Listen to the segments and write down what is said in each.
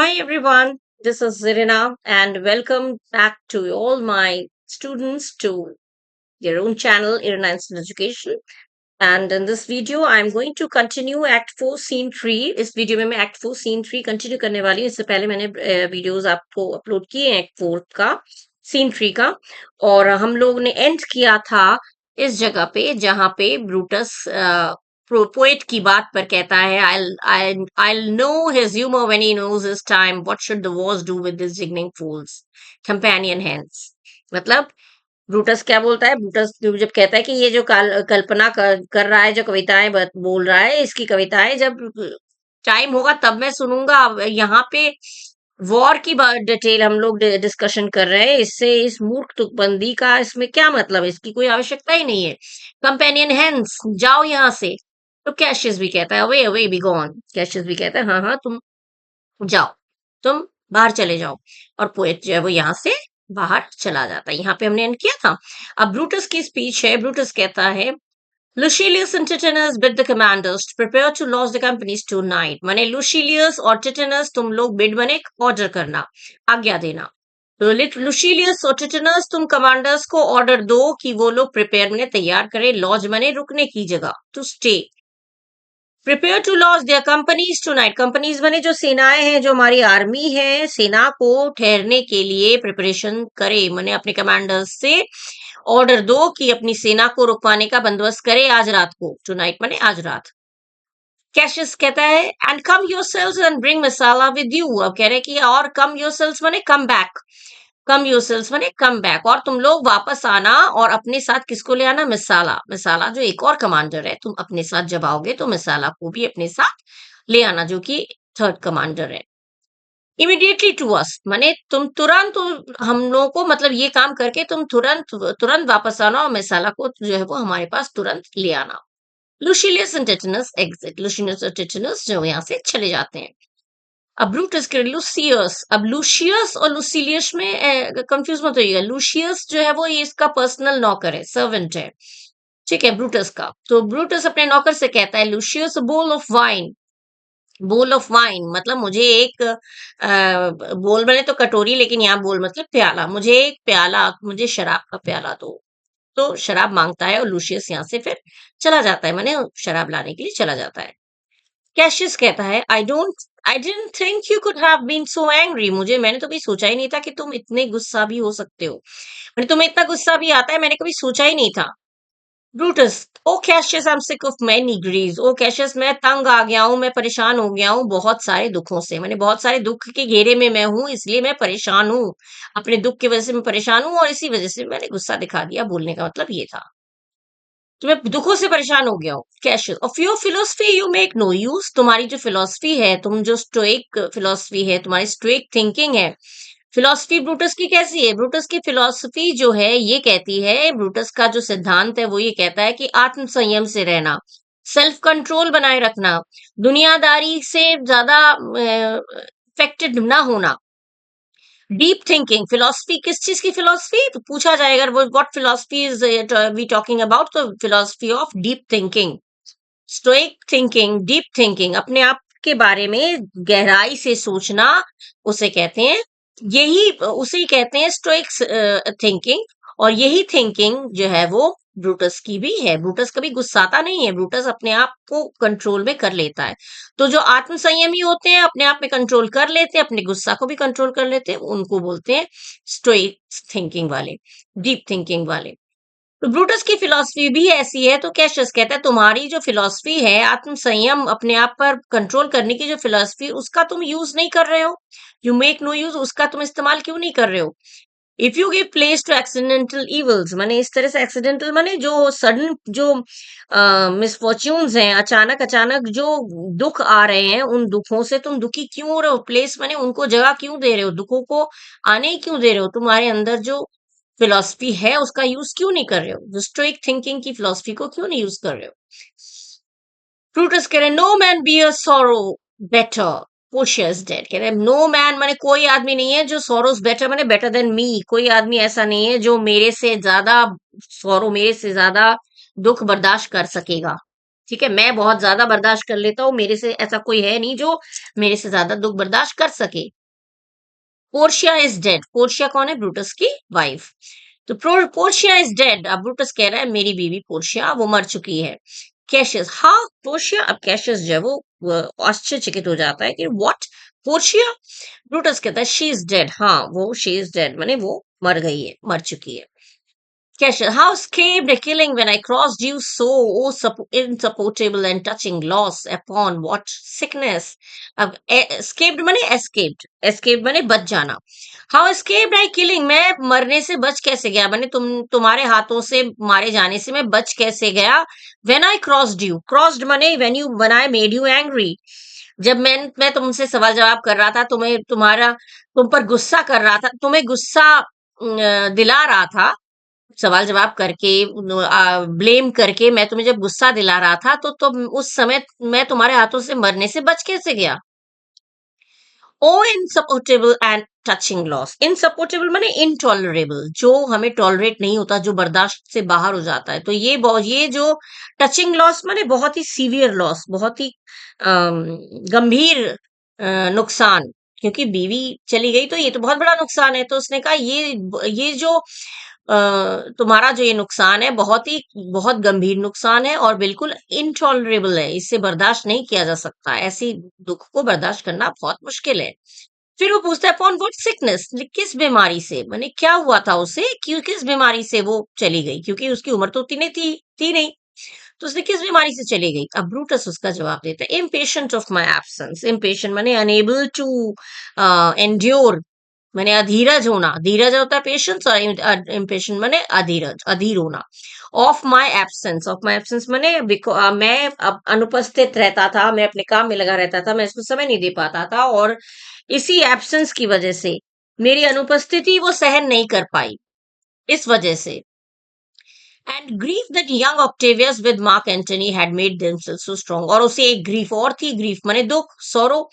Hi everyone, this is Zirina and welcome back to all my students to their own channel Irina Instant Education. And in this video I'm going to continue Act 4 Scene 3. इस video में मैं Act 4 Scene 3 continue करने वाली हूँ। इससे पहले मैंने videos आपको अपलोड किए हैं Act 4 का Scene 3 का, और हम लोग ने एंड किया था इस जगह पे जहाँ पे ब्रूटस पोएट की बात पर कहता है I'll know his humor when he knows his time. What should the wars do with these jigging fools? Companion hens. मतलब ब्रूटस क्या बोलता है? ब्रूटस जब कहता है कि ये जो कल्पना कर रहा है, जो कविताएं बोल रहा है, इसकी कविताएं जब टाइम होगा तब मैं सुनूंगा। अब यहाँ पे वॉर की डिटेल हम लोग डिस्कशन कर रहे हैं। इससे इस मूर्ख तुकबंदी का इसमें क्या मतलब है? इसकी कोई आवश्यकता ही नहीं है। कंपेनियन हेंस, जाओ यहाँ से। तो कैशियस भी कहता है away away be gone. Cassius भी कहता है हाँ हाँ तुम जाओ, तुम बाहर चले जाओ। और पोएट जो है वो यहाँ से बाहर चला जाता है। यहाँ पे हमने एंड किया था। अब ब्रूटस की स्पीच है। ब्रूटस कहता है Lucilius and Titanus bid the commanders to prepare to launch the companies tonight. माने लुशिलियस और टिटनस तुम लोग बिड बने ऑर्डर करना, आज्ञा देना। तो लुशिलियस और टिटनस तुम कमांडर्स को ऑर्डर दो कि वो लोग प्रिपेयर बने, तैयार करें, लॉज बने, रुकने की जगह, to stay. Prepare to launch their companies tonight. Companies बने जो सेनाएं हैं, जो हमारी आर्मी है, सेना को ठहरने के लिए प्रिपरेशन करे। मैंने अपने कमांडर्स से ऑर्डर दो कि अपनी सेना को रुकवाने का बंदोबस्त करे आज रात को। टुनाइट माने आज रात। कैशियस कहता है and come yourselves and bring masala with you. अब कह रहे कि और कम योरसेल्व्स माने कम बैक। कम योरसेल्व्स माने कम बैक, और तुम लोग वापस आना और अपने साथ किसको ले आना? मिसाला। मिसाला जो एक और कमांडर है, तुम अपने साथ जब आओगे तो मिसाला को भी अपने साथ ले आना, जो कि थर्ड कमांडर है। इमीडिएटली टू अस माने तुम तुरंत, हम लोगों को मतलब ये काम करके तुम तुरंत तुरंत वापस आना और मिसाला को जो है वो हमारे पास तुरंत ले आना। लुशिलियस एंड टिटनस एग्जिट। लुशिलियस और टिटनस जो यहाँ से चले जाते हैं। अब ब्रूटस के लुसियस, अब लुशियस और लुसिलियस में कंफ्यूज मत होइएगा। लुशियस जो है वो ये इसका पर्सनल नौकर है, सर्वेंट है, ठीक है, ब्रूटस का। तो ब्रूटस अपने नौकर से कहता है luscious bowl of wine. Bowl of wine मतलब मुझे एक बोल बने तो कटोरी, लेकिन यहाँ बोल मतलब प्याला। मुझे एक प्याला, मुझे शराब का प्याला दो। तो शराब मांगता है और लुशियस यहाँ से फिर चला जाता है, माने शराब लाने के लिए चला जाता है। कैशियस कहता है I didn't think you could have been so angry. मैंने तो कभी सोचा ही नहीं था कि तुम इतने गुस्सा भी हो सकते हो। मैंने तुम्हें इतना गुस्सा भी आता है, मैंने कभी सोचा ही नहीं था। Brutus, O Cassius I am sick of many griefs. O Cassius मैं तंग आ गया हूँ, मैं परेशान हो गया हूँ बहुत सारे दुखों से। मैंने बहुत सारे दुख के घेरे में मैं हूँ, इसलिए मैं परेशान हूँ। अपने दुख की वजह से मैं परेशान हूँ और इसी वजह से मैंने गुस्सा दिखा दिया। बोलने का मतलब ये था कि मैं दुखों से परेशान हो गया हूँ। Cassius, of your philosophy you make no use. तुम्हारी जो फिलोसफी है, तुम जो स्टोइक फिलोसफी है, तुम्हारी स्टोइक थिंकिंग है। फिलोसफी ब्रूटस की कैसी है? ब्रूटस की फिलोसफी जो है ये कहती है, ब्रूटस का जो सिद्धांत है वो ये कहता है कि आत्म संयम से रहना, सेल्फ कंट्रोल बनाए रखना, दुनियादारी से ज्यादा इफेक्टेड ना होना। डीप थिंकिंग फिलोसफी, किस चीज की फिलोसफी तो पूछा जाएगा, वो what philosophy is we talking about? तो philosophy of deep thinking, stoic thinking, deep thinking, अपने आप के बारे में गहराई से सोचना, उसे कहते हैं, यही उसे कहते हैं स्टोइक थिंकिंग। और यही थिंकिंग जो है वो ब्रूटस की भी है। ब्रूटस कभी गुस्साता नहीं है, ब्रूटस अपने आप को कंट्रोल में कर लेता है। तो जो आत्म संयमी होते हैं, अपने आप में कंट्रोल कर लेते हैं, अपने गुस्सा को भी कंट्रोल कर लेते हैं, उनको बोलते हैं स्टोइक थिंकिंग वाले, डीप थिंकिंग वाले। तो ब्रूटस की फिलॉसफी भी ऐसी है। तो कैशियस कहता है तुम्हारी जो फिलॉसफी है, आत्म संयम, अपने आप पर कंट्रोल करने की जो फिलॉसफी, उसका तुम यूज नहीं कर रहे हो। यू मेक नो यूज, उसका तुम इस्तेमाल क्यों नहीं कर रहे हो? If you give place to accidental evils, माने इस तरह से एक्सीडेंटल माने जो सडन जो मिसफॉर्च्यून्स हैं, अचानक अचानक जो दुख आ रहे हैं, उन दुखों से तुम दुखी क्यों हो रहे हो? प्लेस माने उनको जगह क्यों दे रहे हो? दुखों को आने ही क्यों दे रहे हो? तुम्हारे अंदर जो फिलॉसफी है उसका यूज क्यों नहीं कर रहे हो? जो स्टोइक थिंकिंग की फिलॉसफी को क्यों नहीं यूज कर रहे हो? प्लूटस कह रहे no man bear sorrow better, Portia's dead. कह रहे नो मैन माने कोई आदमी नहीं है जो सॉरोस बेटर माने बेटर देन मी। कोई आदमी ऐसा नहीं है जो मेरे से ज्यादा सॉरो, मेरे से ज्यादा दुख बर्दाश्त कर सकेगा। ठीक है, मैं बहुत ज्यादा बर्दाश्त कर लेता हूँ, मेरे से ऐसा कोई है नहीं जो मेरे से ज्यादा दुख बर्दाश्त कर सके। Portia is dead. पोर्शिया कौन है? ब्रूटस की वाइफ। तो पोर्शिया इज डेड। अब ब्रूटस कह रहा है मेरी बीवी पोर्शिया वो मर चुकी है। कैशियस, हाँ पोर्शिया। अब कैशियस जो है वो आश्चर्यचकित हो जाता है कि व्हाट, पोर्शिया? ब्रूटस कहता है शी इज डेड। हाँ वो शी इज डेड माने वो मर गई है, मर चुकी है। Kesha, how escaped a killing when I crossed you so, oh, insupportable and touching loss upon what sickness? अब escaped माने escaped माने बच जाना। How escaped I killing, मैं मरने से बच कैसे गया? माने तुम्हारे हाथों से मारे जाने से मैं बच कैसे गया? When I crossed you, crossed माने when I made you angry, जब मैं तुमसे सवाल जवाब कर रहा था, तुम पर गुस्सा कर रहा था, तुम्हें गुस्सा दिला रहा था, सवाल जवाब करके, ब्लेम करके मैं तुम्हें जब गुस्सा दिला रहा था, तो तुम उस समय मैं तुम्हारे हाथों से मरने से बच कैसे गया? ओ इनसपोर्टेबल एंड टचिंग लॉस। इनसपोर्टेबल माने इनटॉलरेबल, जो हमें टॉलरेट नहीं होता, जो बर्दाश्त से बाहर हो जाता है। तो ये जो टचिंग लॉस माने बहुत ही सीवियर लॉस, बहुत ही गंभीर नुकसान, क्योंकि बीवी चली गई तो ये तो बहुत बड़ा नुकसान है। तो उसने कहा ये जो तुम्हारा जो ये नुकसान है बहुत गंभीर नुकसान है और बिल्कुल इनटॉलरेबल है, इससे बर्दाश्त नहीं किया जा सकता, ऐसी दुख को बर्दाश्त करना बहुत मुश्किल है। फिर वो पूछता है अपॉन व्हाट सिकनेस, किस बीमारी से, माने क्या हुआ था उसे, क्यों किस बीमारी से वो चली गई, क्योंकि उसकी उम्र तो उतनी थी नहीं। तो उसने किस बीमारी से चली गई? अब ब्रूटस उसका जवाब देता है impatient of my absence. Impatient माने अनेबल टू एंड्योर, माने अधीरज होना। धीरज होता है पेशेंस, और इम्पेशेंट माने अधीरज, अधीर होना। ऑफ माई एब्सेंस माने मैं अब अनुपस्थित रहता था, मैं अपने काम में लगा रहता था, मैं इसको समय नहीं दे पाता था, और इसी एब्सेंस की वजह से, मेरी अनुपस्थिति वो सहन नहीं कर पाई, इस वजह से। And grief that young Octavius with mark Antony had made themselves so strong. और उसे एक ग्रीफ और थी, ग्रीफ माने दुख, सौरो।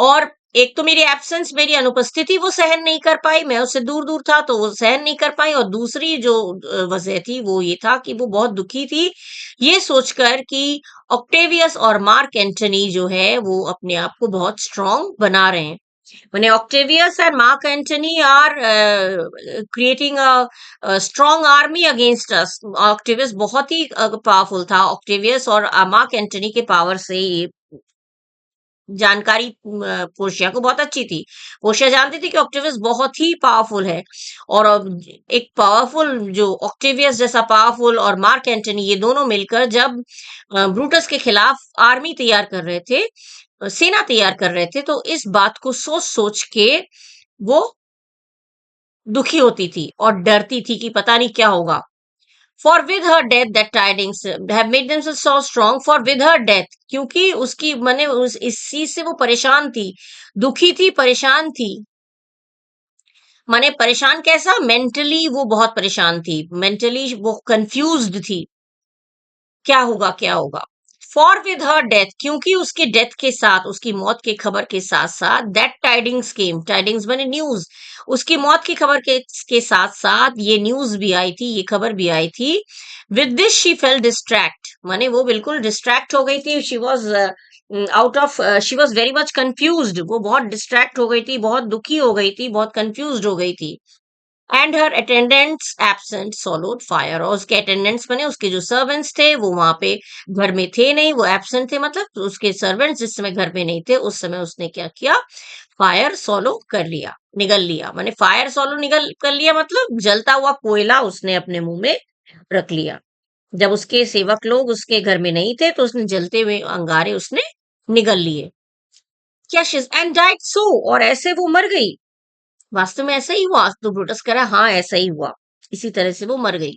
और एक तो मेरी एब्सेंस, मेरी अनुपस्थिति वो सहन नहीं कर पाई, मैं उससे दूर दूर था तो वो सहन नहीं कर पाई, और दूसरी जो वजह थी वो ये था कि वो बहुत दुखी थी, ये सोचकर कि ऑक्टेवियस और मार्क एंटनी जो है वो अपने आप को बहुत स्ट्रांग बना रहे हैं। When Octavius and Mark Antony are creating a strong army against us. Octavius बहुत ही पावरफुल था। ऑक्टेवियस और मार्क एंटनी के पावर से ये जानकारी पोर्शिया को बहुत अच्छी थी। पोर्शिया जानती थी कि ऑक्टेवियस बहुत ही पावरफुल है, और एक पावरफुल जो ऑक्टेवियस जैसा पावरफुल और मार्क एंटनी, ये दोनों मिलकर जब ब्रूटस के खिलाफ आर्मी तैयार कर रहे थे, सेना तैयार कर रहे थे, तो इस बात को सोच सोच के वो दुखी होती थी और डरती थी कि पता नहीं क्या होगा। For with her death that tidings have made them so strong. For with her death, क्योंकि उसकी मैंने इस चीज से वो परेशान थी, दुखी थी, परेशान थी। माने परेशान कैसा? मेंटली वो बहुत परेशान थी, मेंटली वो कंफ्यूज्ड थी, क्या होगा क्या होगा। फॉर विद हर डेथ, क्योंकि उसके डेथ के साथ, उसकी मौत की खबर के साथ साथ, दैट टाइडिंग्स केम, टाइडिंग्स माने न्यूज, उसकी मौत की खबर के साथ साथ ये न्यूज भी आई थी, ये खबर भी आई थी। With this she fail distract, माने वो बिल्कुल डिस्ट्रैक्ट हो गई थी। She was out of, she was very much confused, वो बहुत डिस्ट्रैक्ट हो गई थी, बहुत दुखी हो गई थी, बहुत कंफ्यूज्ड हो गई थी। And her attendants absent swallowed fire, और उसके अटेंडेंट्स बने, उसके जो सर्वेंट्स थे वो वहां पे घर में थे नहीं, वो एब्सेंट थे, मतलब उसके सर्वेंट्स जिस समय घर पे नहीं थे उस समय उसने क्या किया? फायर सॉलो कर लिया, निगल लिया। माने फायर सॉलो निगल कर लिया मतलब जलता हुआ कोयला उसने अपने मुंह में रख लिया। जब उसके सेवक लोग उसके घर में नहीं थे तो उसने जलते हुए अंगारे उसने निगल लिए। क्या एंड डाइड सो, और ऐसे वो मर गई। वास्तव में ऐसा ही हुआ? तो ब्रूटस कह रहा हाँ ऐसा ही हुआ, इसी तरह से वो मर गई।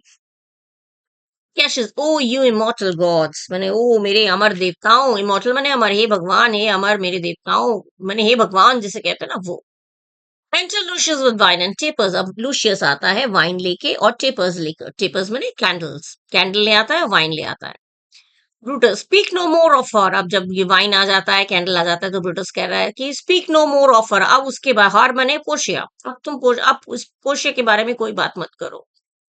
Cassius, O you immortal gods, माने ओ मेरे अमर देवताओं, इमोर्टल माने अमर, हे भगवान, हे अमर मेरे देवताओं, माने हे भगवान जिसे कहते हैं ना वो। Enter luscious with wine and tapers, अब लूशियस आता है वाइन लेके और टेपर्स लेकर। टेपर्स माने कैंडल्स, कैंडल ले आता है, वाइन ले आता है। Brutus, speak no more of her, अब जब ये वाइन आ जाता है, कैंडल आ जाता है, तो ब्रूटस कह रहा है कि speak no more of her, अब उसके बाहर, माने पोर्शिया, अब तुम अब उस पोर्शिया के बारे में कोई बात मत करो।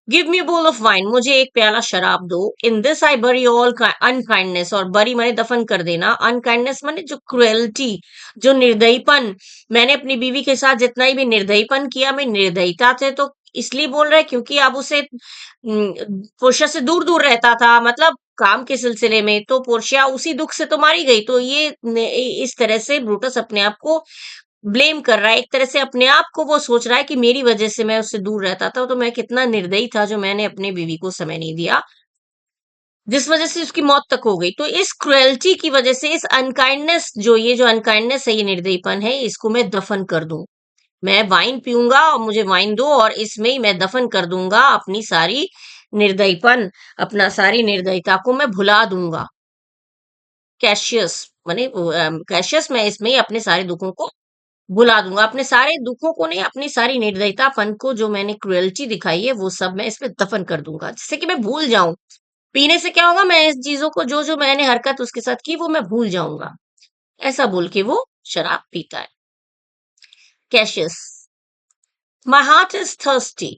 Give me bowl of wine, मुझे एक प्याला शराब दो। इन दिस आई बरी ऑल अनकाइंडनेस, और बरी माने दफन कर देना, अनकाइंडनेस माने जो क्रुएल्टी, जो निर्दयीपन, मैंने अपनी बीवी के साथ जितना ही भी निर्दयीपन किया, मैं निर्दयता से तो इसलिए बोल रहे क्योंकि अब उसे पोर्शिया से दूर दूर रहता था, मतलब काम के सिलसिले में, तो पोर्शिया उसी दुख से तो मारी गई। तो ये इस तरह से ब्रूटस अपने आप को ब्लेम कर रहा है, एक तरह से अपने आप को वो सोच रहा है कि मेरी वजह से मैं उससे दूर रहता था, तो मैं कितना निर्दयी था जो मैंने अपनी बीवी को समय नहीं दिया, जिस वजह से उसकी मौत तक हो गई। तो इस क्रुएल्टी की वजह से, इस अनकाइंडनेस, जो अनकाइंडनेस है, ये निर्दयीपन है, इसको मैं दफन कर दूं। मैं वाइन पीऊंगा और मुझे वाइन दो, और इसमें ही मैं दफन कर दूंगा अपनी सारी निर्दयीपन, अपना सारी निर्दयता को मैं भुला दूंगा। कैशियस माने कैशियस, मैं इसमें ही अपने सारे दुखों को भुला दूंगा, अपने सारे दुखों को नहीं, अपनी सारी निर्दयतापन को, जो मैंने क्रुएल्टी दिखाई है, वो सब मैं इसमें दफन कर दूंगा, जिससे कि मैं भूल जाऊं। पीने से क्या होगा, मैं इस चीजों को, जो मैंने हरकत उसके साथ की, वो मैं भूल जाऊंगा। ऐसा बोल के वो शराब पीता है। Cassius, my heart is thirsty,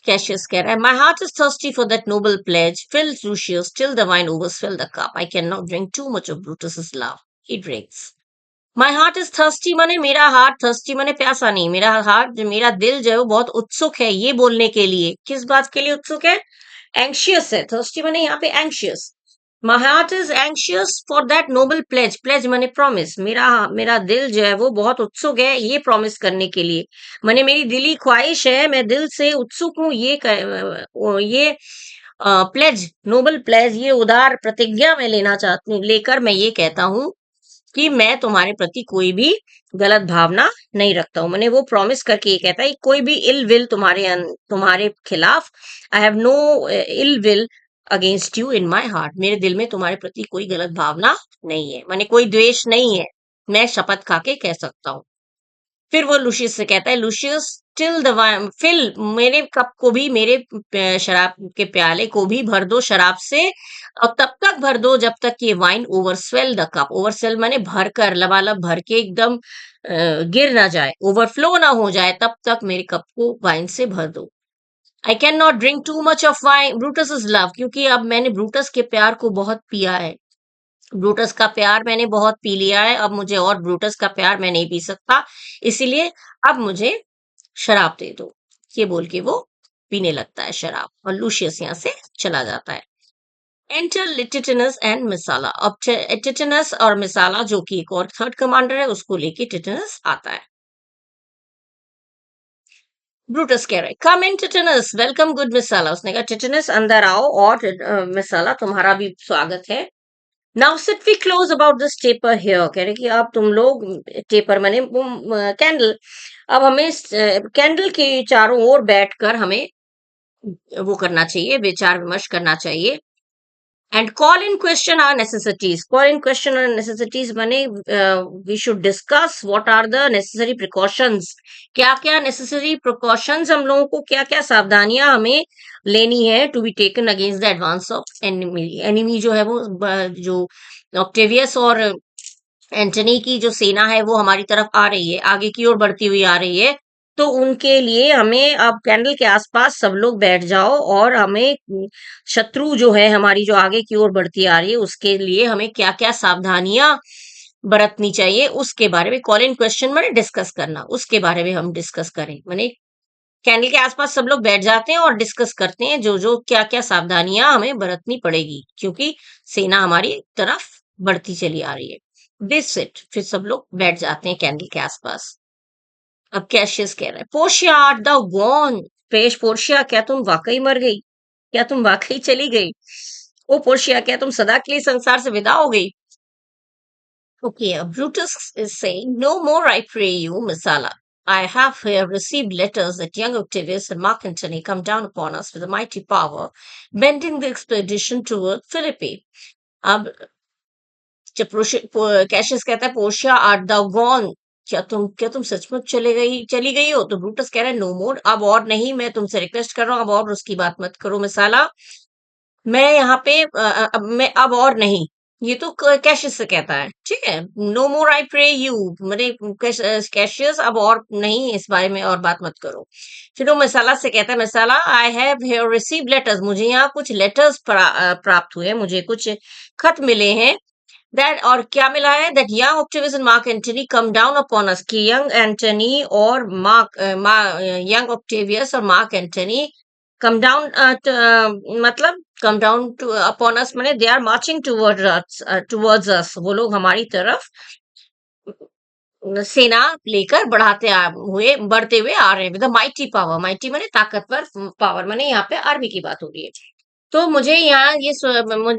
Cassius कह रहा है, my heart is thirsty for that noble pledge, fill Lucius till the wine overswell the cup, I can not drink too much of Brutus love, he drinks. My heart is thirsty माने मेरा heart, thirsty माने प्यासा नहीं, मेरा heart, जो मेरा दिल जो है वो बहुत उत्सुक है ये बोलने के लिए। किस बात के लिए उत्सुक है? एंशियस है, थर्स्टी माने यहाँ पे anxious. My heart is anxious for that noble pledge, pledge माने प्रॉमिस, मेरा मेरा दिल जो है वो बहुत उत्सुक है ये प्रॉमिस करने के लिए, माने मेरी दिली ख्वाहिश है, मैं दिल से उत्सुक हूँ ये प्लेज, नोबल प्लेज, ये उदार प्रतिज्ञा मैं लेना चाहती हूँ, लेकर मैं ये कहता हूँ कि मैं तुम्हारे प्रति कोई भी गलत भावना नहीं रखता हूं। मैंने वो प्रॉमिस करके ये कहता है कि कोई भी इल विल तुम्हारे खिलाफ, I have no ill will against you in my heart, मेरे दिल में तुम्हारे प्रति कोई गलत भावना नहीं है, माने कोई द्वेष नहीं है, मैं शपथ खा के कह सकता हूँ। फिर वो लूशियस से कहता है, लूशियस टिल द फिल, मेरे कप को भी, मेरे शराब के प्याले को भी भर दो शराब से, और तब तक भर दो जब तक ये वाइन ओवरस्वेल द कप, ओवरस्वेल माने भर कर, लबालब भर के एकदम गिर ना जाए, ओवरफ्लो ना हो जाए, तब तक मेरे कप को वाइन से भर दो। आई can not drink too much of wine Brutus is love, क्योंकि अब मैंने ब्रूटस के प्यार को बहुत पिया है, ब्रूटस का प्यार मैंने बहुत पी लिया है, अब मुझे और ब्रूटस का प्यार मैं नहीं पी सकता, इसीलिए अब मुझे शराब दे दो। ये बोल के वो पीने लगता है शराब, और लूशियस यहाँ से चला जाता है। एंटर टिटनस एंड मिसाला, अब टिटनस और मिसाला, जो कि एक और थर्ड कमांडर है, उसको लेके टिटनस आता है। ब्रूटस कह रहा है, कम इन टिटनस, वेलकम गुड मिसाला, उसने कहा टिटनस अंदर आओ, और मिसाला तुम्हारा भी स्वागत है। Now sit we close about this taper here, कह रहे कि अब तुम लोग, टेपर माने कैंडल, अब हमें कैंडल के चारों ओर बैठकर हमें वो करना चाहिए, विचार विमर्श करना चाहिए। And call in question are necessities, call in question are necessities माने we should discuss what are the necessary precautions, क्या क्या नेसेसरी प्रिकॉशंस, हम लोगों को क्या क्या सावधानियां हमें लेनी है, to be taken against the advance of enemy, enemy जो है वो जो ऑक्टेवियस और एंटनी की जो सेना है वो हमारी तरफ आ रही है, आगे की ओर बढ़ती हुई आ रही है, तो उनके लिए हमें, अब कैंडल के आसपास सब लोग बैठ जाओ, और हमें शत्रु जो है हमारी, जो आगे की ओर बढ़ती आ रही है, उसके लिए हमें क्या क्या सावधानियां बरतनी चाहिए, उसके बारे में, कॉल इन क्वेश्चन मैंने डिस्कस करना, उसके बारे में हम डिस्कस करें, मैंने कैंडल के आसपास सब लोग बैठ जाते हैं और डिस्कस करते हैं जो जो क्या क्या सावधानियां हमें बरतनी पड़ेगी, क्योंकि सेना हमारी तरफ बढ़ती चली आ रही है। दिस इट, फिर सब लोग बैठ जाते हैं कैंडल के आसपास। अब कैशियस कह रहा है, पोर्शिया आर्ट द गॉन, पेश पोर्शिया, क्या तुम वाकई मर गई, क्या तुम वाकई चली गई, ओ पोर्शिया, क्या तुम सदा के लिए संसार से विदा हो गई। Okay, Brutus is saying, no more, I pray you, Messala. I have here received letters that young Octavius and Mark Antony come down upon us with a mighty power, bending the expedition toward Philippi. अब जब Cassius कहता है, Portia art the gone, क्या तुम सचमुच चली गई हो, तो ब्रूटस कह रहा है, नो मोर, अब और नहीं, मैं तुमसे रिक्वेस्ट कर रहा हूँ, अब और उसकी बात मत करो मिसाला, मैं यहाँ पे मैं अब और नहीं, ये तो कैशियस से कहता है, ठीक है। No more I pray you, मैंने कैशियस अब और नहीं इस बारे में और बात मत करो। फिर वो मसाला से कहता है, Messala I have here receive letters, मुझे यहाँ कुछ लेटर्स प्राप्त हुए, मुझे कुछ खत मिले हैं। दैट और क्या मिला है, that young Octavius and Mark Antony come down upon us, कि यंग एंटनी और यंग ऑक्टेवियस और मार्क एंटनी कम डाउन, मतलब come down to upon us, माने they are marching towards us, वो लोग हमारी तरफ सेना लेकर बढ़ते हुए आ रहे हैं, विद माइटी पावर, माइटी माने ताकतवर, पावर माने यहाँ पे आर्मी की बात हो रही है। तो मुझे यहाँ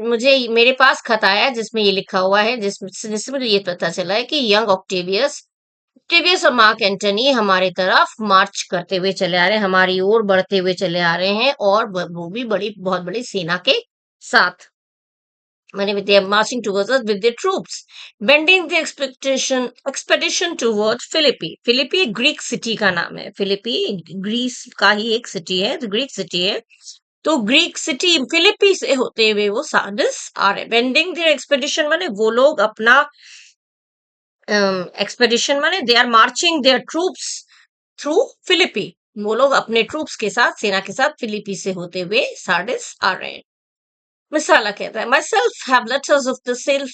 मुझे मेरे पास खत आया है जिसमें ये लिखा हुआ है, जिसमें मुझे ये पता चला है कि यंग ऑक्टेवियस और मार्क एंटनी हमारे तरफ मार्च करते हुए चले आ रहे हैं, हमारी ओर बढ़ते हुए चले आ रहे हैं, और वो भी बहुत बड़ी सेना के साथ, माने with their marching towards us with their troops, bending the expedition towards Philippi. Philippi एक ग्रीक सिटी का नाम है, फिलिपी ग्रीस का ही एक सिटी है, तो ग्रीक सिटी है। तो ग्रीक सिटी फिलिपी से होते हुए वो सार्डिस आ रहे। बेंडिंग देयर एक्सपेडिशन माने वो लोग अपना एक्सपेडिशन माने they are marching their troops through Philippi, वो लोग अपने ट्रूप्स के साथ, सेना के साथ फिलिपी से होते हुए सार्डिस आ रहे हैं। मिसाला कहता है, myself have letters of the self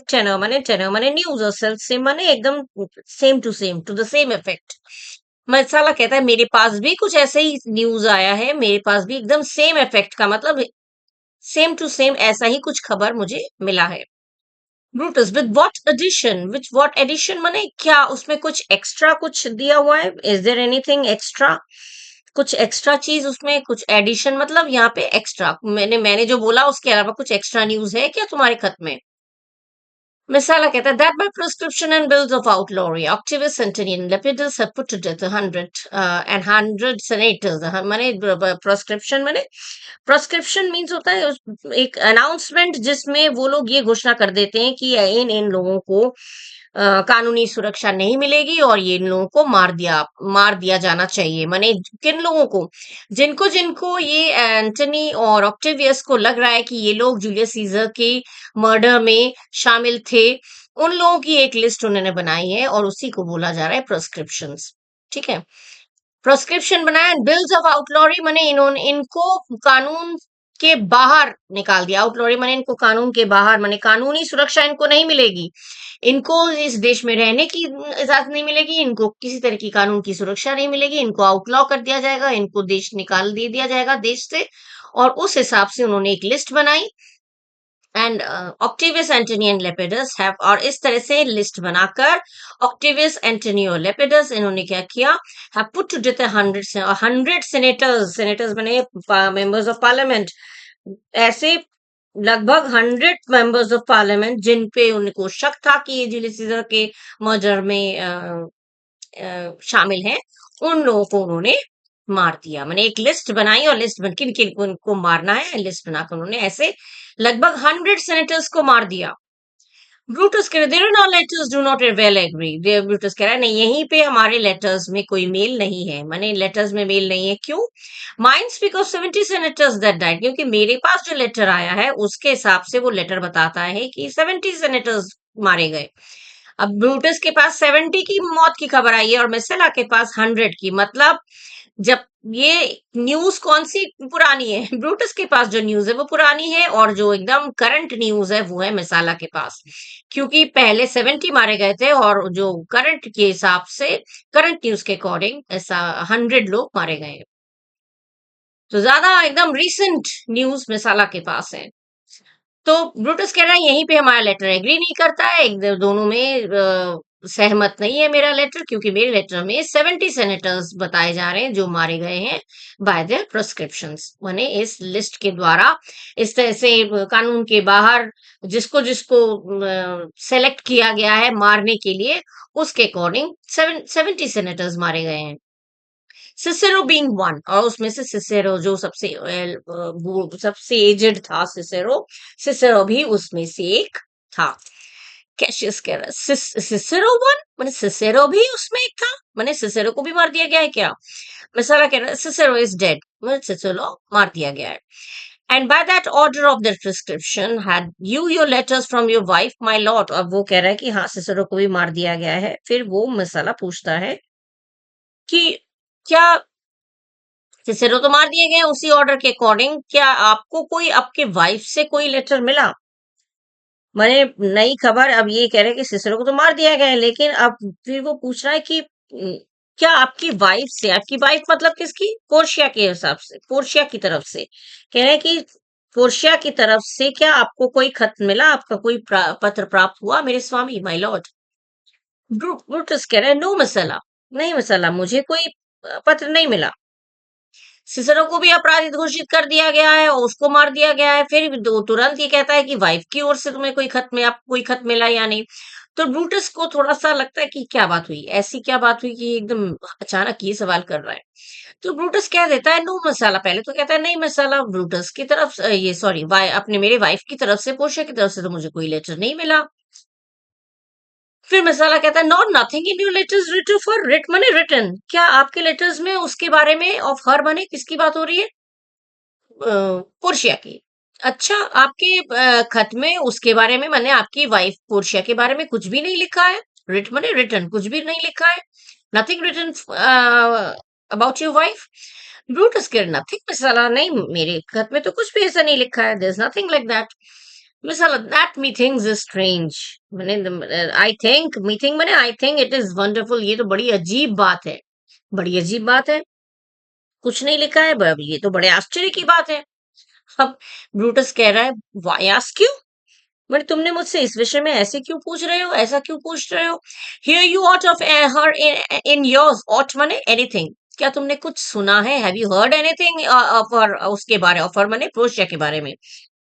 tenor माने न्यूज, और सेल्फ सेम माने एकदम same to the same effect. Messala कहता है, मेरे पास भी कुछ ऐसे ही न्यूज आया है, मेरे पास भी एकदम सेम इफेक्ट का मतलब सेम टू सेम ऐसा ही कुछ खबर मुझे मिला है। ब्रूटस, विथ व्हाट एडिशन माने क्या उसमें कुछ एक्स्ट्रा कुछ दिया हुआ है, इज देयर एनीथिंग एक्स्ट्रा, कुछ एक्स्ट्रा चीज उसमें, कुछ एडिशन, मतलब यहाँ पे एक्स्ट्रा, मैंने जो बोला उसके अलावा कुछ एक्स्ट्रा न्यूज है क्या तुम्हारे खत में। मिसाला कहता है, that by prescription and bills of outlawry Octavius सेंटेनियन Lepidus have put to death 100 senators, माने प्रिस्क्रिप्शन माने, प्रिस्क्रिप्शन मींस होता है एक अनाउंसमेंट जिसमें वो लोग ये घोषणा कर देते हैं कि इन इन लोगों को कानूनी सुरक्षा नहीं मिलेगी और ये इन लोगों को मार दिया जाना चाहिए। माने किन लोगों को, जिनको जिनको ये एंटनी और ऑक्टेवियस को लग रहा है कि ये लोग जूलियस सीजर के मर्डर में शामिल थे, उन लोगों की एक लिस्ट उन्होंने बनाई है और उसी को बोला जा रहा है प्रिस्क्रिप्शंस, ठीक है। प्रोस्क्रिप्शन बनाया, बिल्स ऑफ आउटलॉरी माने इन्होंने इनको कानून के बाहर निकाल दिया, आउटलॉरी माने इनको कानून के बाहर, माने कानूनी सुरक्षा इनको नहीं मिलेगी, इनको इस देश में रहने की इजाजत नहीं मिलेगी, इनको किसी तरह की कानून की सुरक्षा नहीं मिलेगी, इनको आउटलॉ कर दिया जाएगा, इनको देश निकाल दे दिया जाएगा देश से। और उस हिसाब से उन्होंने एक लिस्ट बनाई, and Octavius Antony and Lepidus have, और इस तरह से लिस्ट बनाकर ऑक्टेवियस एंटनी और लेपिडस इन्होंने क्या किया, have put to death 100 senators, senators बने मेंबर्स ऑफ पार्लियामेंट, ऐसे लगभग 100 मेंबर्स ऑफ पार्लियामेंट जिन पे उनको शक था कि ये जूलियस सीजर के मर्डर में शामिल हैं, उन लोगों को उन्होंने मार दिया। मैंने एक लिस्ट बनाई और लिस्ट बन किन किन को उनको मारना है, लिस्ट बनाकर उन्होंने ऐसे लगभग 100 सेनेटर्स को मार दिया। ब्रूटस कह रहे, there are letters do not well agree, Brutus कह रहा है नहीं, यहीं पे हमारे लेटर्स में कोई मेल नहीं है, माने लेटर्स में मेल नहीं है, क्यों। Mind speak of 70 senators that died, क्योंकि मेरे पास जो लेटर आया है उसके हिसाब से वो लेटर बताता है कि 70 सेनेटर्स मारे गए। अब ब्रूटस के पास 70 की मौत की खबर आई है और मेसेला के पास 100 की, मतलब जब ये न्यूज कौन सी पुरानी है, ब्रूटस के पास जो न्यूज है वो पुरानी है, और जो एकदम करंट न्यूज है वो है मिसाला के पास, क्योंकि पहले 70 मारे गए थे और जो करंट के हिसाब से, करंट न्यूज के अकॉर्डिंग ऐसा 100 लोग मारे गए हैं। तो ज्यादा एकदम रिसेंट न्यूज मिसाला के पास है। तो ब्रूटस कह रहा है यहीं पे हमारा लेटर एग्री नहीं करता है, दोनों में सहमत नहीं है मेरा लेटर, क्योंकि मेरे लेटर में 70 सेनेटर्स बताए जा रहे हैं जो मारे गए हैं बाय देयर प्रिस्क्रिप्शंस, माने इस लिस्ट के द्वारा, इस तरह से कानून के बाहर जिसको जिसको सेलेक्ट किया गया है मारने के लिए, उसके अकॉर्डिंग 70 सेनेटर्स मारे गए हैं। सिसेरो बीइंग वन, और उसमें से सिसेरो जो सबसे एजेड था, सिसेरो सिसेरो भी उसमें से एक था। कैशियस कह रहा है, सिसेरो वन मैंने सिसेरो भी उसमें एक था, मैंने सिसेरो को भी मार दिया गया है क्या। मिसाला कह रहा है, सिसेरो इज डेड, मैंने सिसेरो मार दिया गया है। And by that order of that prescription had you your letters from your wife my Lord. अब वो कह रहा है कि हाँ, सिसरो को भी मार दिया गया है। फिर वो मसाला पूछता है कि क्या सिसरो तो मार दिए गए हैं उसी ऑर्डर के अकॉर्डिंग, क्या आपको कोई आपके वाइफ से कोई लेटर मिला? मैंने नई खबर, अब ये कह रहे हैं कि सिसरो को तो मार दिया गया है, लेकिन अब फिर वो पूछ रहा है कि क्या आपकी वाइफ से, आपकी वाइफ मतलब किसकी? पोर्शिया के हिसाब से, पोर्शिया की तरफ से कह रहे हैं कि पोर्शिया की तरफ से क्या आपको कोई खत मिला, आपका कोई पत्र प्राप्त हुआ मेरे स्वामी, माय लॉर्ड? ब्रूटस कह रहे हैं, नो मसला, नहीं मसला, मुझे कोई पत्र नहीं मिला। सिसरो को भी अपराधी घोषित कर दिया गया है और उसको मार दिया गया है। फिर तुरंत ये कहता है कि वाइफ की ओर से तुम्हें कोई खत में, आपको कोई खत मिला या नहीं? तो ब्रूटस को थोड़ा सा लगता है कि क्या बात हुई, ऐसी क्या बात हुई कि एकदम अचानक ये सवाल कर रहा है। तो ब्रूटस कह देता है नो मसाला, पहले तो कहता है नहीं मसाला ब्रूटस की तरफ ये सॉरी अपने मेरे वाइफ की तरफ से, पोर्शिया की तरफ से तो मुझे कोई लेटर नहीं मिला। फिर मसाला कहता है not nothing in your letters written for writ माने रिटन, क्या आपके लेटर्स में उसके बारे में ऑफ हर माने किसकी बात हो रही है? पोर्शिया की। अच्छा, आपके खत में उसके बारे में, माने आपकी वाइफ पोर्शिया के बारे में कुछ भी नहीं लिखा है? रिट माने रिटन, कुछ भी नहीं लिखा है? Nothing written about your wife? Brutus के नथिंग मिसाला, नहीं मेरे खत में तो कुछ भी ऐसा नहीं लिखा है, there is nothing like that. Messala that me things is strange, माने आई थिंक, मी थिंक माने I think it is wonderful, ये तो बड़ी अजीब बात है, बड़ी अजीब बात है, कुछ नहीं लिखा है, ये तो बड़े आश्चर्य की बात है। अब ब्रूटस कह रहा है वाई आस्क यू, बट तुमने मुझसे इस विषय में ऐसे क्यों पूछ रहे हो, ऐसा क्यों पूछ रहे हो? Hear you aught of her in yours, aught माने एनीथिंग, क्या तुमने कुछ सुना है? Have you heard anything of her, उसके बारे, ऑफ हर माने प्रोशिया के बारे में,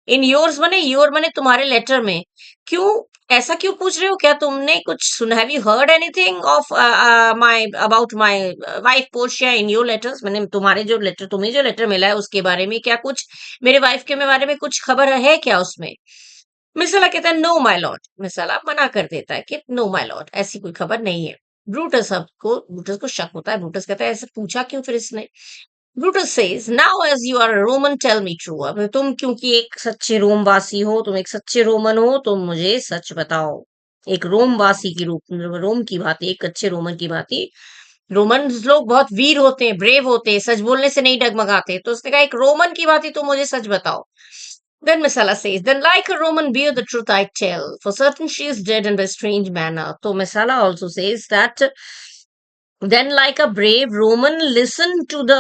इन योर्स माने योर माने तुम्हारे लेटर में, क्यों ऐसा क्यों पूछ रहे हो? क्या तुमने कुछ सुना? Have you heard anything of my about my wife Portia in your letters, मैंने तुम्हारे जो लेटर, तुम्हें जो लेटर मिला है उसके बारे में क्या कुछ मेरे वाइफ के बारे में कुछ खबर है क्या उसमें? मिसाला कहता है नो माय लॉर्ड, मिसाला मना कर देता है कि नो माय लॉर्ड, ऐसी कोई खबर नहीं है। ब्रूटस को शक होता है, ब्रूटस कहता है ऐसे पूछा क्यों फिर इसने? Brutus says now as you are a Roman tell me true, अब तुम क्योंकि एक सच्चे रोमवासी हो, तुम एक सच्चे रोमन हो, तुम मुझे सच बताओ। एक रोमवासी की रूप, रोम की भांति, एक अच्छे रोमन की भांति, रोमन लोग बहुत वीर होते हैं, ब्रेव होते हैं, सच बोलने से नहीं डगमगाते, तो उसने कहा एक रोमन की भांति तुम मुझे सच बताओ। Then Messala says, then like a Roman bear, the truth I tell. For certain she is dead in a strange manner. So Messala also says that then like a brave Roman, listen to the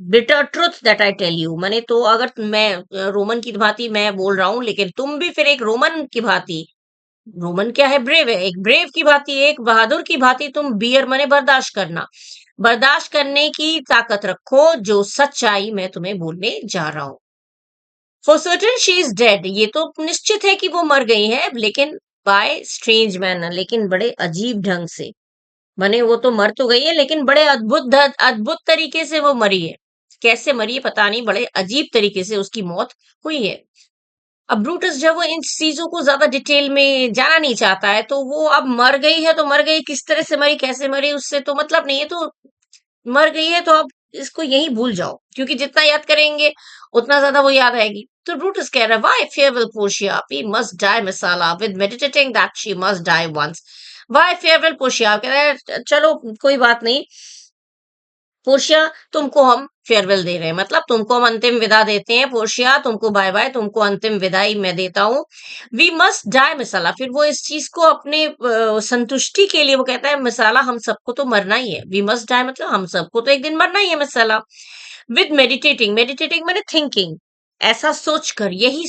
bitter truth that I tell you. माने तो अगर मैं Roman की भांति मैं बोल रहा हूँ, लेकिन तुम भी फिर एक रोमन की भांति, रोमन क्या है? ब्रेव है, एक ब्रेव की भांति, एक बहादुर की भांति तुम बियर माने बर्दाश्त करना, बर्दाश्त करने की ताकत रखो, जो सच्चाई मैं तुम्हें बोलने जा रहा हूं। For certain she is dead, ये तो निश्चित है कि वो मर गई है, लेकिन बाय स्ट्रेंज मैनर, लेकिन बड़े अजीब ढंग से, माने वो तो मर तो गई है लेकिन बड़े अद्भुत तरीके से वो मरी है। कैसे मरी है पता नहीं, बड़े अजीब तरीके से उसकी मौत हुई है। अब ब्रूटस जब वो इन चीजों को ज्यादा डिटेल में जाना नहीं चाहता है, तो वो अब मर गई है तो मर गई, किस तरह से मरी, कैसे मरी, उससे तो मतलब नहीं है, तो मर गई है तो अब इसको यही भूल जाओ, क्योंकि जितना याद करेंगे उतना ज्यादा वो याद आएगी। तो ब्रूटस कह रहा है why farewell Portia, we must die Messala with meditating that she must die once. Why farewell Portia, कह रहा है चलो कोई बात नहीं पोर्शिया, तुमको हम फेयरवेल दे रहे हैं, मतलब तुमको हम अंतिम विदा देते हैं पोर्शिया, तुमको बाय बाय, तुमको अंतिम विदाई मैं देता हूँ। वी मस्ट डाई मिसाला, फिर वो इस चीज को अपने संतुष्टि के लिए वो कहता है मिसाला हम सबको तो मरना ही है, वी मस्ट डाई मतलब हम सबको तो एक दिन मरना ही है मिसाला। विद मेडिटेटिंग, मेडिटेटिंग मैंने थिंकिंग, ऐसा सोचकर, यही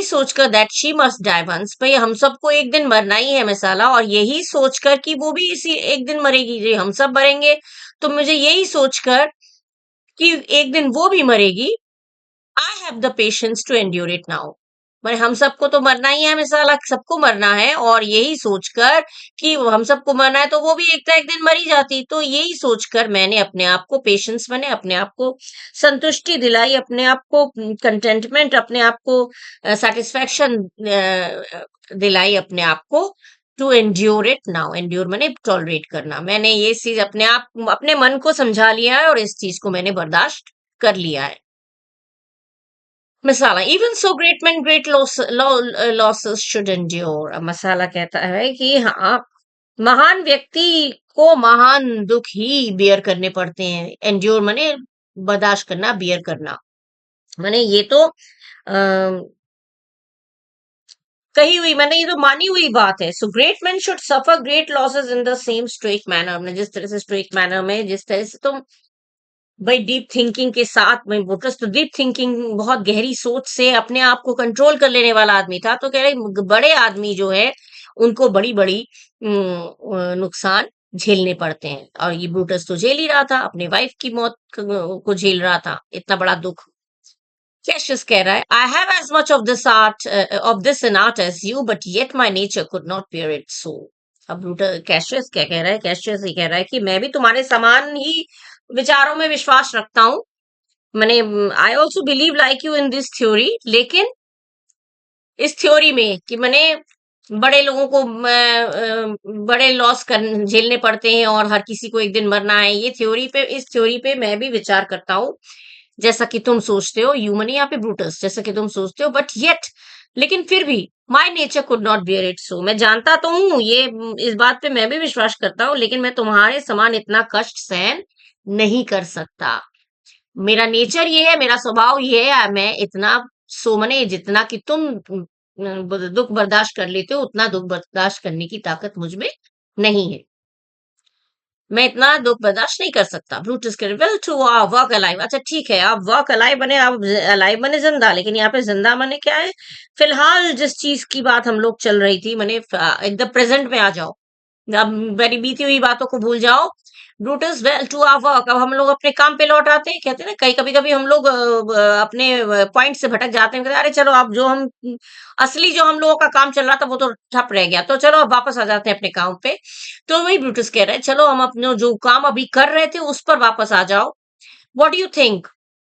सोचकर that she must die once, भाई हम सबको एक दिन मरना ही है मिसाला, और यही सोचकर कि वो भी इसी एक दिन मरेगी, जी हम सब मरेंगे, तो मुझे यही सोचकर कि एक दिन वो भी मरेगी, I have the patience to endure it now, मैंने हम सबको तो मरना ही है मिसाला, सबको मरना है, और यही सोचकर कि हम सबको मरना है तो वो भी एक दिन मरी जाती, तो यही सोचकर मैंने अपने आप को पेशेंस, मैंने अपने आप को संतुष्टि दिलाई, अपने आप को कंटेंटमेंट, अपने आप को सेटिस्फैक्शन दिलाई अपने आप को, to endure it now, endure मैंने टॉलरेट करना, मैंने ये चीज अपने आप अपने मन को समझा लिया है और इस चीज को मैंने बर्दाश्त कर लिया है। Messala, even so great man great losses should endure. अब मसाला कहता है कि हाँ, महान व्यक्ति को महान दुख ही बेयर करने पड़ते हैं। एंड्योर माने बर्दाश्त करना, बियर करना। माने ये तो कही हुई, मैंने ये तो मानी हुई बात है। सो great man should suffer great losses in the same straight manner. जिस तरह से स्ट्रेट मैनर में, जिस तरह से तुम भाई डीप थिंकिंग के साथ, मैं फोकस तो डीप थिंकिंग, बहुत गहरी सोच से अपने आप को कंट्रोल कर लेने वाला आदमी था, तो कह रहे बड़े आदमी जो है उनको बड़ी बड़ी नुकसान झेलने पड़ते हैं। और ये ब्रूटस तो झेल ही रहा था, अपने वाइफ की मौत को झेल रहा था, इतना बड़ा दुख। कैशियस कह रहा है, I have as much of this art of this in art as you, but yet my nature could not bear it so. अब ब्रूटस, कैशियस क्या कह रहा है? कैशियस ये कह रहा है कि मैं भी तुम्हारे समान ही विचारों में विश्वास रखता हूँ। मैंने, I also believe like you in this theory, लेकिन इस थ्योरी में कि मैंने बड़े लोगों को बड़े लॉस कर झेलने पड़ते हैं और हर किसी को एक दिन मरना है, ये थ्योरी पे, इस थ्योरी पे मैं भी विचार करता हूँ, जैसा कि तुम सोचते हो। ह्यूमन यहाँ पे ब्रूटस, जैसा कि तुम सोचते हो, बट येट, लेकिन फिर भी माई nature could not bear it सो। मैं जानता तो हूँ ये, इस बात पे मैं भी विश्वास करता हूँ, लेकिन मैं तुम्हारे समान इतना कष्ट सहन नहीं कर सकता। मेरा नेचर ये है, मेरा स्वभाव ये है, मैं इतना सो मने जितना कि तुम दुख बर्दाश्त कर लेते हो, उतना दुख बर्दाश्त करने की ताकत मुझ में नहीं है। मैं इतना दुख बर्दाश्त नहीं कर सकता। ब्रूटस के वेल टू वर्क अलाइव। अच्छा ठीक है, आप वर्क अलाइव बने, आप अलाइव बने जिंदा, लेकिन यहाँ पे जिंदा बने क्या है? फिलहाल जिस चीज की बात हम लोग चल रही थी, मैंने एकदम प्रेजेंट में आ जाओ। अब मेरी बीती हुई बातों को भूल जाओ। Brutus well to our work. अब हम लोग अपने काम पे लौट आते हैं। कहते हैं ना, कई कभी कभी हम लोग अपने पॉइंट से भटक जाते हैं, कहते हैं, अरे चलो अब जो हम असली जो हम लोगों का काम चल रहा था वो तो ठप रह गया, तो चलो अब वापस आ जाते हैं अपने काम पे। तो वही ब्रूटस कह रहे हैं, चलो हम अपने जो काम अभी कर रहे थे उस पर वापस आ जाओ। What do you think?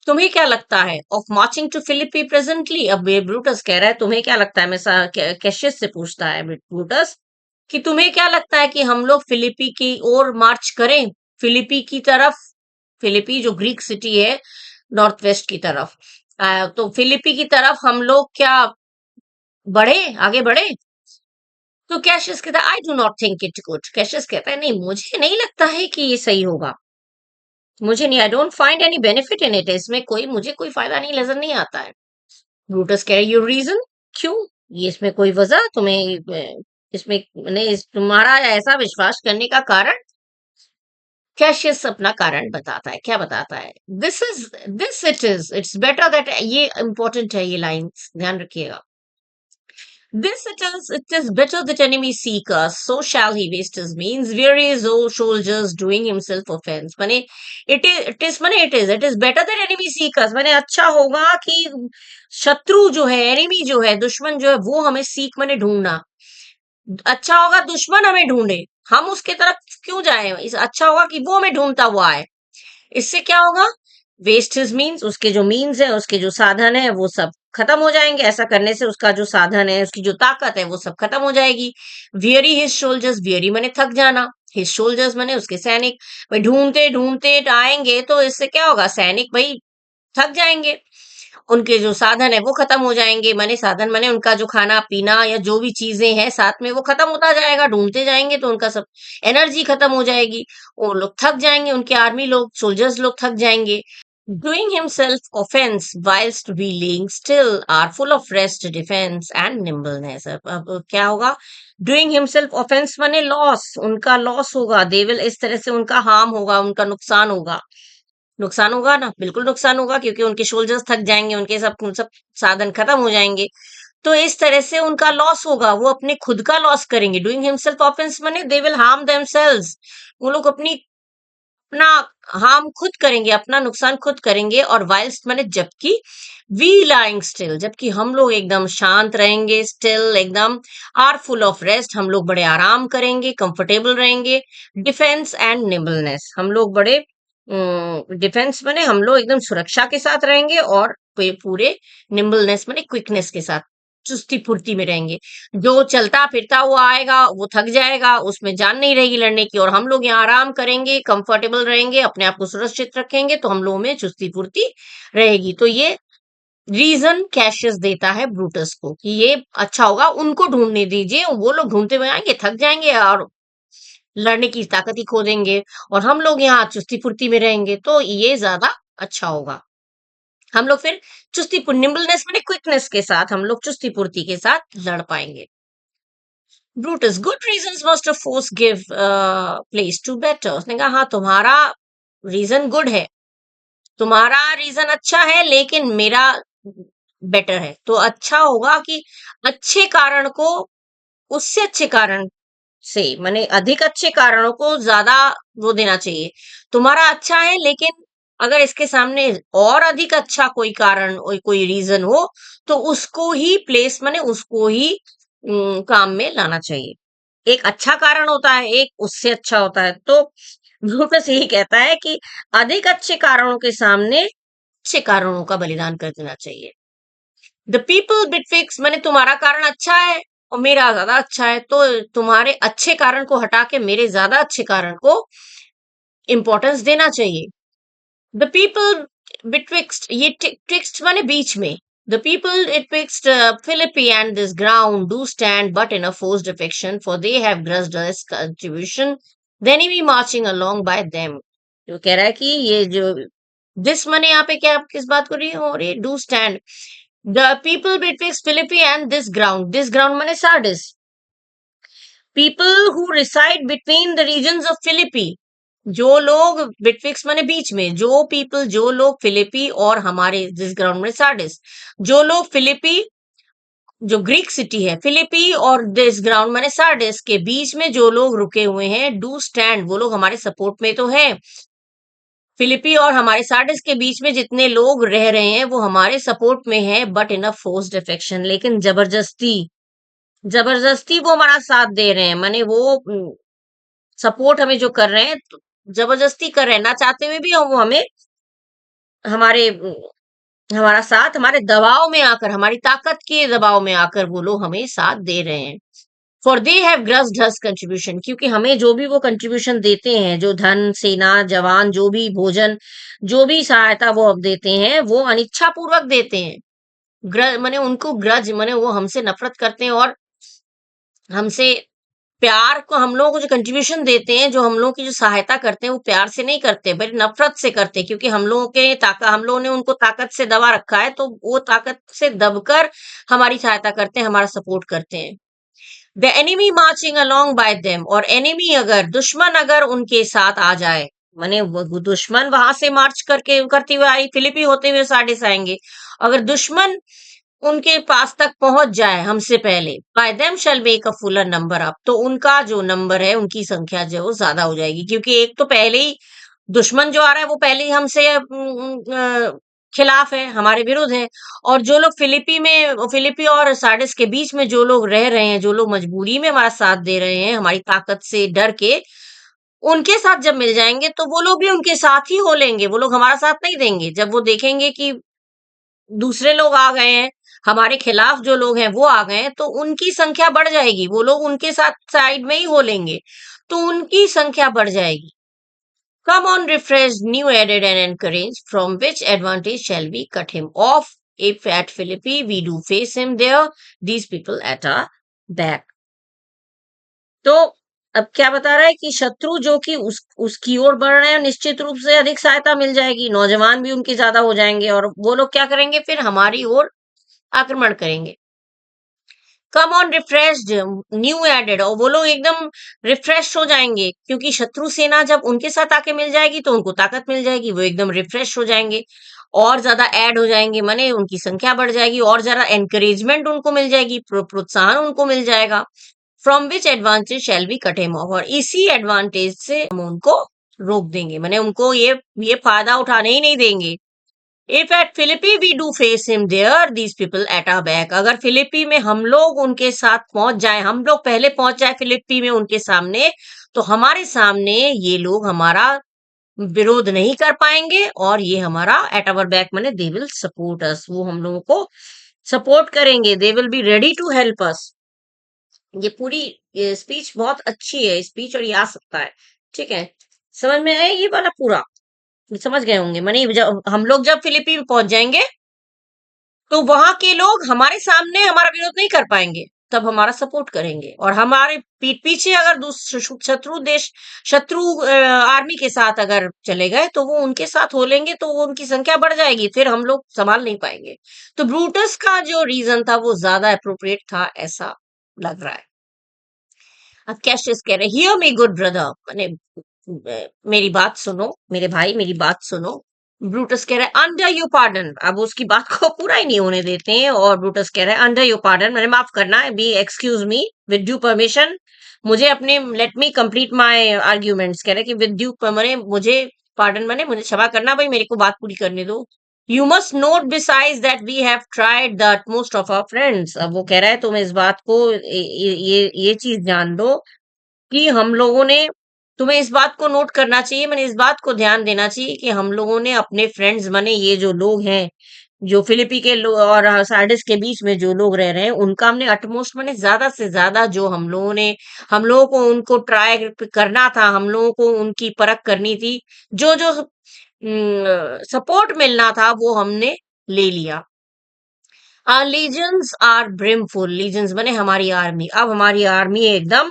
तुम्हें क्या लगता है of marching to Philippi presently? अब ये ब्रूटस कह रहा है, तुम्हें क्या लगता है? मैं कैशियस से पूछता है ब्रूटस कि तुम्हें क्या लगता है कि हम लोग फिलिपी की ओर मार्च करें, फिलिपी की तरफ? फिलिपी जो ग्रीक सिटी है, नॉर्थ वेस्ट की तरफ, तो फिलिपी की तरफ हम लोग क्या बढ़े, आगे बढ़े? तो कैशियस कहता है, I do not think it good. Cassius कहता है, नहीं, मुझे नहीं लगता है कि ये सही होगा। मुझे नहीं, I don't find any benefit in it. इसमें कोई, मुझे कोई फायदा नहीं, नजर नहीं आता है। ब्रूटस कह रहे, योर रीजन? क्यों? ये इसमें कोई वजह तुम्हें इसमें तुम्हारा ऐसा विश्वास करने का कारण? कैशियस अपना कारण बताता है। क्या बताता है? This is, this it's better that, ये इंपॉर्टेंट है, ये लाइंस ध्यान रखिएगा। This it is better that enemy seek us, so shall he waste his means, weary is old soldiers doing himself offense। माने it is better that enemy seek us, माने अच्छा होगा कि शत्रु जो है, एनिमी जो है, दुश्मन जो है, वो हमें सीख माने ढूंढना। अच्छा होगा दुश्मन हमें ढूंढे, हम उसके तरफ क्यों जाए? इस अच्छा होगा कि वो हमें ढूंढता हुआ आए। इससे क्या होगा? वेस्ट हिज मीन्स, उसके जो मीन्स है, उसके जो साधन है, वो सब खत्म हो जाएंगे। ऐसा करने से उसका जो साधन है, उसकी जो ताकत है, वो सब खत्म हो जाएगी। वियरी हिज सोल्जर्स, वियरी मैंने थक जाना, हिज सोल्जर्स मैंने उसके सैनिक। भाई ढूंढते ढूंढते आएंगे तो इससे क्या होगा? सैनिक भाई थक जाएंगे, उनके जो साधन है वो खत्म हो जाएंगे। माने साधन माने उनका जो खाना पीना या जो भी चीजें हैं साथ में, वो खत्म होता जाएगा। ढूंढते जाएंगे तो उनका सब एनर्जी खत्म हो जाएगी, वो लोग थक जाएंगे, उनके आर्मी लोग, सोल्जर्स लोग थक जाएंगे। Doing himself offense whilst wheeling still are full of rest, defense and nimbleness। अब क्या होगा? Doing himself offense माने लॉस, उनका लॉस होगा। दे विल, इस तरह से उनका हार्म होगा, उनका नुकसान होगा। नुकसान होगा ना, बिल्कुल नुकसान होगा, क्योंकि उनके शोल्जर्स थक जाएंगे, उनके सब सब साधन खत्म हो जाएंगे। तो इस तरह से उनका लॉस होगा, वो अपने खुद का लॉस करेंगे। डूइंग हिमसेल्फ ऑफेंस माने दे विल हार्म देमसेल्व्स, वो लोग अपना हार्म खुद करेंगे, अपना नुकसान खुद करेंगे। और वाइल्स्ट माने जबकि, वी लाइंग स्टिल, जबकि हम लोग एकदम शांत रहेंगे, स्टिल एकदम, आर फुल ऑफ रेस्ट, हम लोग बड़े आराम करेंगे, कंफर्टेबल रहेंगे। डिफेंस एंड निबलनेस, हम लोग बड़े डिफेंस माने हम लोग एकदम सुरक्षा के साथ रहेंगे, और पूरे निम्बलनेस माने क्विकनेस के साथ, चुस्ती फुर्ती में रहेंगे। जो चलता फिरता हुआ आएगा वो थक जाएगा, उसमें जान नहीं रहेगी लड़ने की, और हम लोग यहाँ आराम करेंगे, कंफर्टेबल रहेंगे, अपने आप को सुरक्षित रखेंगे, तो हम लोगों में चुस्ती फुर्ती रहेगी। तो ये रीजन कैशियस देता है ब्रूटस को कि ये अच्छा होगा, उनको ढूंढने दीजिए, वो लोग ढूंढते हुए आएंगे, थक जाएंगे और लड़ने की ताकत ही खो देंगे, और हम लोग यहाँ चुस्ती फुर्ती में रहेंगे, तो ये ज्यादा अच्छा होगा। हम लोग फिर चुस्ती निम्बलनेस में क्विकनेस के साथ हम लोग चुस्ती फुर्ती के साथ लड़ पाएंगे। Brutus, good reasons must of force give place to better. उसने कहा हाँ, तुम्हारा रीजन गुड है, तुम्हारा रीजन अच्छा है, लेकिन मेरा बेटर है। तो अच्छा होगा कि अच्छे कारण को उससे अच्छे कारण से, माने अधिक अच्छे कारणों को ज्यादा वो देना चाहिए। तुम्हारा अच्छा है, लेकिन अगर इसके सामने और अधिक अच्छा कोई कारण कोई रीजन हो, तो उसको ही प्लेस माने उसको ही काम में लाना चाहिए। एक अच्छा कारण होता है, एक उससे अच्छा होता है। तो ब्रूटस यही कहता है कि अधिक अच्छे कारणों के सामने अच्छे कारणों का बलिदान कर देना चाहिए। द पीपल बिटविक्स, मैंने तुम्हारा कारण अच्छा है और मेरा ज्यादा अच्छा है, तो तुम्हारे अच्छे कारण को हटा के मेरे ज्यादा अच्छे कारण को इंपॉर्टेंस देना चाहिए। द पीपल बिटविक्स्ट, ये ट्विक्स्ट माने बीच में। The people twixt Philippi and this ground do stand but in a forced affection, for they have grudged this contribution, then he marching along by them. जो कह रहा है कि ये जो दिस माने यहाँ पे क्या किस बात को रही है, और ये do stand the people betwixt Philippi and this ground माने Sardis, people who reside between the regions of Philippi, जो लोग बिटविक्स माने बीच में, जो पीपल जो लोग फिलिपी और हमारे दिस ग्राउंड में सार्डिस, जो लोग फिलिपी जो ग्रीक सिटी है फिलिपी और दिस ग्राउंड माने सार्डिस के बीच में जो लोग रुके हुए हैं, डू स्टैंड, वो लोग हमारे सपोर्ट में तो है। फिलिपी और हमारे सार्डिस के बीच में जितने लोग रह रहे हैं वो हमारे सपोर्ट में है, but in a forced affection, लेकिन जबरदस्ती, जबरदस्ती वो हमारा साथ दे रहे हैं, माने वो सपोर्ट हमें जो कर रहे हैं, तो जबरदस्ती कर रहे हैं, ना चाहते हुए भी वो हमें हमारे हमारा साथ हमारे दबाव में आकर, हमारी ताकत के दबाव में आकर वो लोग हमें साथ दे रहे हैं। For they have grudged us contribution, क्योंकि हमें जो भी वो कंट्रीब्यूशन देते हैं, जो धन सेना जवान जो भी भोजन जो भी सहायता वो अब देते हैं, वो अनिच्छा पूर्वक देते हैं। ग्रज माने उनको ग्रज माने वो हमसे नफरत करते हैं, और हमसे प्यार को हम लोगों को जो कंट्रीब्यूशन देते हैं, जो हम लोगों की जो सहायता करते हैं, वो प्यार से नहीं करते बल्कि नफरत से करते हैं, क्योंकि हम लोगों के ताकत हम लोगों ने उनको ताकत से दबा रखा है, तो वो ताकत से दबकर हमारी सहायता करते हैं, हमारा सपोर्ट करते हैं। The enemy marching along by them, और एनिमी अगर दुश्मन अगर उनके साथ आ जाए, माने वो दुश्मन वहां से मार्च करके करते हुए आई, फिलिपी होते हुए साडिस आएंगे, अगर दुश्मन उनके पास तक पहुंच जाए हमसे पहले, bye them shell make a Fuller number up, तो उनका जो नंबर है, उनकी संख्या जो है वो ज्यादा हो जाएगी, क्योंकि एक तो पहले ही दुश्मन जो आ रहा है वो पहले ही हमसे खिलाफ है, हमारे विरुद्ध है। और जो लोग फिलिपी और सार्डिस के बीच में जो लोग रह रहे हैं, जो लोग मजबूरी में हमारा साथ दे रहे हैं हमारी ताकत से डर के, उनके साथ जब मिल जाएंगे तो वो लोग भी उनके साथ ही हो लेंगे, वो लोग हमारा साथ नहीं देंगे। जब वो देखेंगे कि दूसरे लोग आ गए हैं, हमारे खिलाफ जो लोग हैं वो आ गए हैं, तो उनकी संख्या बढ़ जाएगी, वो लोग उनके साथ साइड में ही हो लेंगे, तो उनकी संख्या बढ़ जाएगी। Come on, refreshed, new added and encouraged, from which advantage shall we cut him off? If at Philippi we do face him there, these people at our back. तो अब क्या बता रहा है कि शत्रु जो कि उसकी ओर बढ़ रहे हैं, निश्चित रूप से अधिक सहायता मिल जाएगी, नौजवान भी उनके ज्यादा हो जाएंगे, और वो लोग क्या करेंगे, फिर हमारी ओर आक्रमण करेंगे। Come on refreshed, new added, और वो लोग एकदम रिफ्रेश हो जाएंगे, क्योंकि शत्रु सेना जब उनके साथ आके मिल जाएगी तो उनको ताकत मिल जाएगी, वो एकदम रिफ्रेश हो जाएंगे और ज्यादा ऐड हो जाएंगे, माने उनकी संख्या बढ़ जाएगी, और ज्यादा एनकरेजमेंट उनको मिल जाएगी, प्रोत्साहन उनको मिल जाएगा। From which advantage shall be cut him of, और इसी एडवांटेज से हम उनको रोक देंगे, माने उनको ये फायदा उठाने ही नहीं देंगे। If at Philippi we do face him there, these people at our back, अगर फिलिपी में हम लोग उनके साथ पहुंच जाए, हम लोग पहले पहुंच जाए फिलिपी में उनके सामने, तो हमारे सामने ये लोग हमारा विरोध नहीं कर पाएंगे, और ये हमारा एट आवर बैक माने दे विल सपोर्ट अस, वो हम लोगों को सपोर्ट करेंगे, they will be ready to help us. ये पूरी स्पीच बहुत अच्छी है स्पीच, और ये आ सकता है, ठीक है, समझ में आया ये वाला पूरा, समझ गए होंगे। माने जब हम लोग जब फिलिपी में पहुंच जाएंगे, तो वहां के लोग हमारे सामने हमारा विरोध नहीं कर पाएंगे, तब हमारा सपोर्ट करेंगे। और हमारे पीठ पीछे अगर शत्रु देश, शत्रु आर्मी के साथ अगर चले गए तो वो उनके साथ हो लेंगे, तो वो उनकी संख्या बढ़ जाएगी, फिर हम लोग संभाल नहीं पाएंगे। तो ब्रूटस का जो रीजन था वो ज्यादा अप्रोप्रिएट था, ऐसा लग रहा है। अब कैशियस कह रहे, हियर मी गुड ब्रदर, मैंने मेरी बात सुनो मेरे भाई, मेरी बात सुनो। ब्रूटस कह रहा है अंडर योर पार्डन, अब उसकी बात को पूरा ही नहीं होने देते हैं, और ब्रूटस कह रहा है अंडर योर पार्डन, मैंने माफ करना है, be excuse me, with due permission, मुझे अपने, let me complete my arguments, कह रहे कि विद ड्यू मैंने मुझे पार्डन मैंने मुझे क्षमा करना, भाई मेरे को बात पूरी करने दो। You must note besides that we have tried the utmost of our friends, अब वो कह रहा है तुम इस बात को, ये चीज जान दो कि हम लोगों ने, तुम्हें इस बात को नोट करना चाहिए, मैंने इस बात को ध्यान देना चाहिए कि हम लोगों ने अपने फ्रेंड्स बने, ये जो लोग हैं, जो फिलिपी के लोग और सार्डिस के बीच में जो लोग रह रहे हैं, उनका हमने अटमोस्ट, मैंने ज्यादा से ज्यादा जो हम लोगों को उनको ट्राई करना था, हम लोगों को उनकी परख करनी थी, जो जो सपोर्ट मिलना था वो हमने ले लिया। आर लीजन्स आर ब्रिमफुल, लीजन्स बने हमारी आर्मी, अब हमारी आर्मी एकदम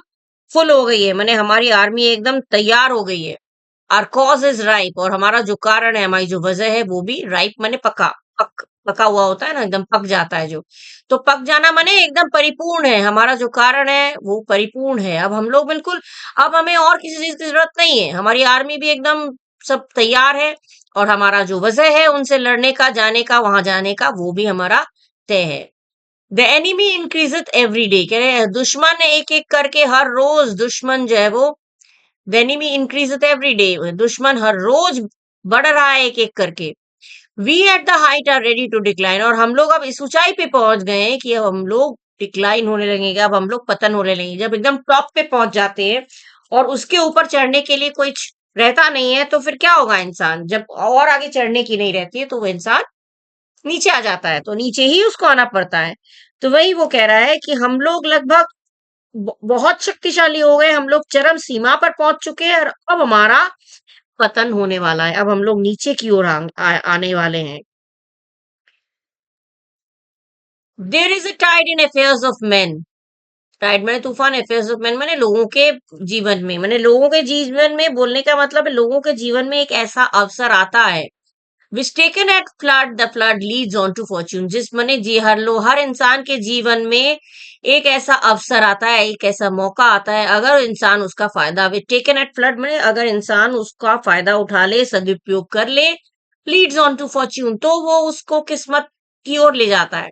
फुल हो गई है, मैंने हमारी आर्मी एकदम तैयार हो गई है। आर कॉज इज राइप, और हमारा जो कारण है, हमारी जो वजह है वो भी राइप, मैंने पका, पका हुआ होता है ना, एकदम पक जाता है जो, तो पक जाना माने एकदम परिपूर्ण है, हमारा जो कारण है वो परिपूर्ण है। अब हम लोग बिल्कुल, अब हमें और किसी चीज की जरूरत नहीं है, हमारी आर्मी भी एकदम सब तैयार है, और हमारा जो वजह है उनसे लड़ने का, जाने का, वहां जाने का, वो भी हमारा तय है। The enemy increaseth every day, कह रहे हैं दुश्मन एक एक करके हर रोज, दुश्मन जो है वो, the enemy increaseth every day, दुश्मन हर रोज बढ़ रहा है एक एक करके। We at the height are ready to decline, और हम लोग अब इस ऊंचाई पे पहुंच गए हैं कि अब हम लोग डिक्लाइन होने लगेंगे, अब हम लोग पतन होने लगेंगे, जब एकदम टॉप पे पहुंच जाते हैं और उसके ऊपर चढ़ने के लिए कोई रहता नहीं है, तो फिर क्या होगा, इंसान जब और आगे चढ़ने की नहीं रहती है तो वो इंसान नीचे आ जाता है, तो नीचे ही उसको आना पड़ता है। तो वही वो कह रहा है कि हम लोग लगभग बहुत शक्तिशाली हो गए, हम लोग चरम सीमा पर पहुंच चुके हैं, और अब हमारा पतन होने वाला है, अब हम लोग नीचे की ओर आने वाले हैं। There is a tide in affairs of man, tide मैंने तूफान, अफेयर्स ऑफ मैन मैंने लोगों के जीवन में, मैंने लोगों के जीवन में बोलने का मतलब है, लोगों के जीवन में एक ऐसा अवसर आता है, which taken at flood, the flood leads on to fortune, जिस मने जी हर इंसान के जीवन में एक ऐसा अवसर आता है, एक ऐसा मौका आता है, अगर इंसान उसका फायदा, विच टेकन एट फ्लड में अगर इंसान उसका फायदा उठा ले, सदुपयोग कर ले, लीड्स ऑन टू फॉर्च्यून, तो वो उसको किस्मत की ओर ले जाता है,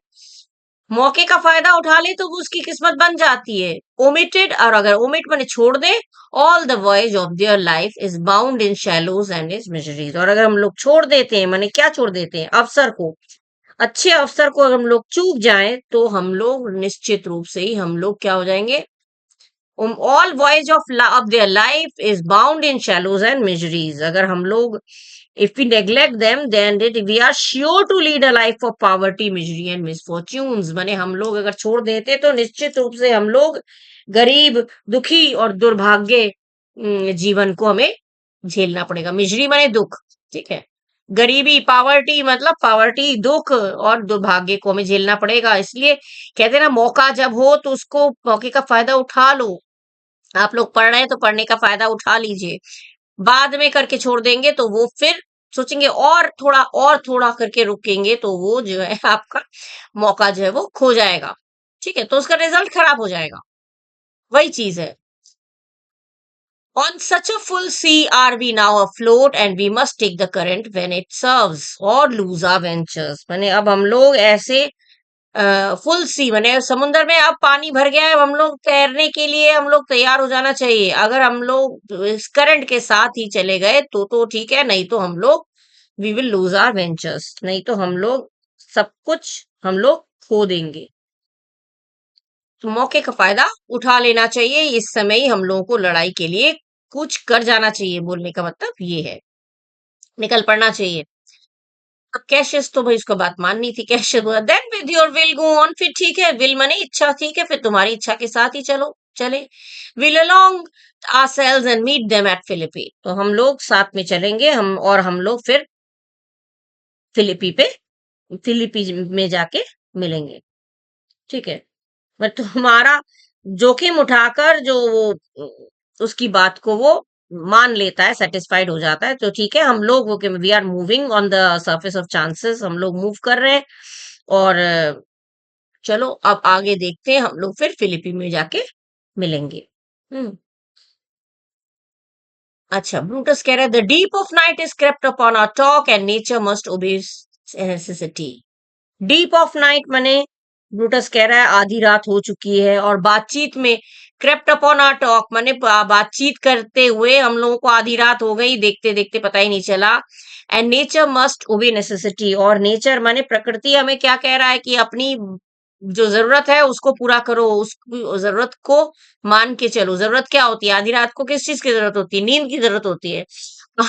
मौके का फायदा उठा ले तो वो उसकी किस्मत बन जाती है। ओमिटेड, और अगर ओमिट मैंने छोड़ दे, all the voyage of their life is bound in shallows and is miseries, और अगर हम लोग छोड़ देते हैं, मैंने क्या छोड़ देते हैं, अवसर को, अच्छे अवसर को अगर हम लोग चूक जाएं, तो हम लोग निश्चित रूप से ही हम लोग क्या हो जाएंगे, all voyage of their life is bound in shallows and miseries, अगर हम लोग, if we neglect them, then we are sure to lead a life of poverty, misery and misfortunes, माने हम लोग अगर छोड़ देते तो निश्चित रूप से हम लोग गरीब, दुखी और दुर्भाग्य जीवन को हमें झेलना पड़ेगा। मिजरी माने दुख, ठीक है, गरीबी, पावर्टी मतलब पावर्टी, दुख और दुर्भाग्य को हमें झेलना पड़ेगा। इसलिए कहते हैं ना, मौका जब हो तो उसको, मौके का फायदा उठा लो। आप लोग पढ़ रहे हैं तो पढ़ने का फायदा उठा लीजिए, बाद में करके छोड़ देंगे तो वो फिर सोचेंगे और थोड़ा करके रुकेंगे, तो वो जो है आपका मौका जो है वो खो जाएगा, ठीक है, तो उसका रिजल्ट खराब हो जाएगा। वही चीज है। On such a full sea are we now afloat, and we must take the current when it serves or lose our ventures, माने अब हम लोग ऐसे फुल सी, माने समुद्र में अब पानी भर गया है, अब हम लोग तैरने के लिए हम लोग तैयार हो जाना चाहिए, अगर हम लोग इस करंट के साथ ही चले गए तो ठीक है, नहीं तो हम लोग we will lose our ventures, नहीं तो हम लोग सब कुछ हम लोग खो देंगे। तो मौके का फायदा उठा लेना चाहिए, इस समय ही हम लोगों को लड़ाई के लिए कुछ कर जाना चाहिए, बोलने का मतलब ये है, निकल पड़ना चाहिए। अब कैशियस तो भाई उसका बात माननी थी, कैशियस बोला then with your will go on, फिर ठीक है, विल माने इच्छा, ठीक है, फिर तुम्हारी इच्छा के साथ ही चलो, चले, will along ourselves and meet them at Philippi, तो हम लोग साथ में चलेंगे, हम लोग फिर फिलिपी पे फिलीपींस में जाके मिलेंगे। ठीक है, पर तुम्हारा जोखिम उठाकर जो वो उसकी बात को वो मान लेता है, सेटिस्फाइड हो जाता है, तो ठीक है, हम लोग वो we are moving on the surface of chances, हम लोग मूव कर रहे हैं। और चलो अब आगे देखते हैं, हम लोग फिर फिलीपींस में जाके मिलेंगे। हम्म। अच्छा, ब्रूटस कह रहा है the deep of night is crept upon our talk and nature must obey necessity. Deep of night माने ब्रूटस कह रहा है आधी रात हो चुकी है, और बातचीत में क्रेप्ट अपॉन आवर टॉक माने बातचीत करते हुए हम लोगों को आधी रात हो गई, देखते देखते पता ही नहीं चला। And nature must obey necessity, और नेचर माने प्रकृति हमें क्या कह रहा है कि अपनी जो जरूरत है उसको पूरा करो, उस जरूरत को मान के चलो। जरूरत क्या होती है? आधी रात को किस चीज की जरूरत होती है? नींद की जरूरत होती है।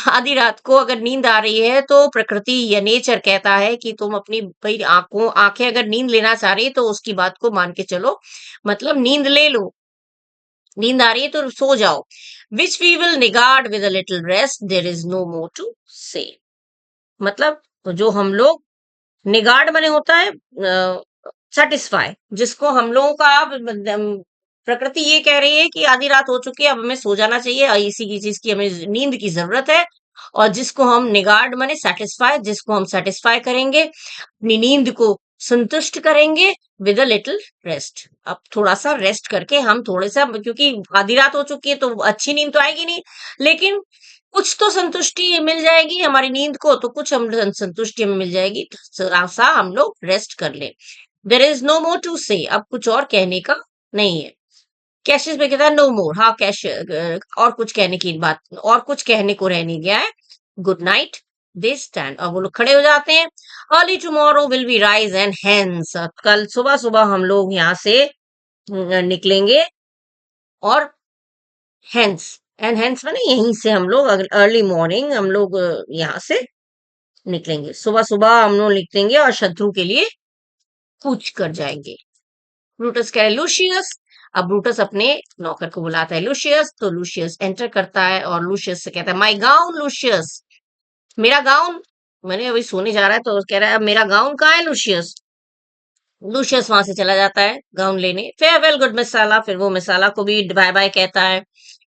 आधी रात को अगर नींद आ रही है तो प्रकृति या नेचर कहता है कि तुम अपनी भाई आंखें अगर नींद लेना चाह रही है तो उसकी बात को मान के चलो, मतलब नींद ले लो। नींद आ रही है तो सो जाओ। Which we will niggard with a little rest, there is no more to say. मतलब जो हम लोग निगार्ड बने होता है सेटिस्फाई, जिसको हम लोगों का प्रकृति ये कह रही है कि आधी रात हो चुकी है, अब हमें सो जाना चाहिए, इसी की चीज की हमें नींद की जरूरत है। और जिसको हम निगार्ड माने सेटिस्फाई, जिसको हम सेटिस्फाई करेंगे, अपनी नींद को संतुष्ट करेंगे विद अ लिटिल रेस्ट। अब थोड़ा सा रेस्ट करके हम थोड़े सा, क्योंकि आधी रात हो चुकी है तो अच्छी नींद तो आएगी नहीं, लेकिन कुछ तो संतुष्टि मिल जाएगी हमारी नींद को, तो कुछ हम संतुष्टि हमें मिल जाएगी, थोड़ा सा हम लोग रेस्ट कर ले। There is no more to say, अब कुछ और कहने का नहीं है। कैशियस में कहता है नो मोर, हाँ कैश और कुछ कहने की बात, और कुछ कहने को रह नहीं गया है। गुड नाइट दे स्टैंड, और वो लोग खड़े हो जाते हैं। Early tomorrow will be rise and hence, कल सुबह सुबह हम लोग यहाँ से निकलेंगे। और हेंस, एंड हेंस माने यहीं से हम लोग अर्ली मॉर्निंग हम लोग यहाँ से निकलेंगे, सुबह सुबह हम लोग निकलेंगे और शत्रु के लिए कूच कर जाएंगे। ब्रूटस कह रहे लूशियस। अब ब्रूटस अपने नौकर को बुलाता है लूशियस, तो लूशियस एंटर करता है और लूशियस से कहता है माय गाउन लूशियस, मेरा गाउन। मैंने अभी सोने जा रहा है तो कह रहा है अब मेरा गाउन कहाँ है लूशियस। लूशियस वहां से चला जाता है गाउन लेने। फेयरवेल गुड मिसाला, फिर वो मिसाला को भी बाय बाय कहता है।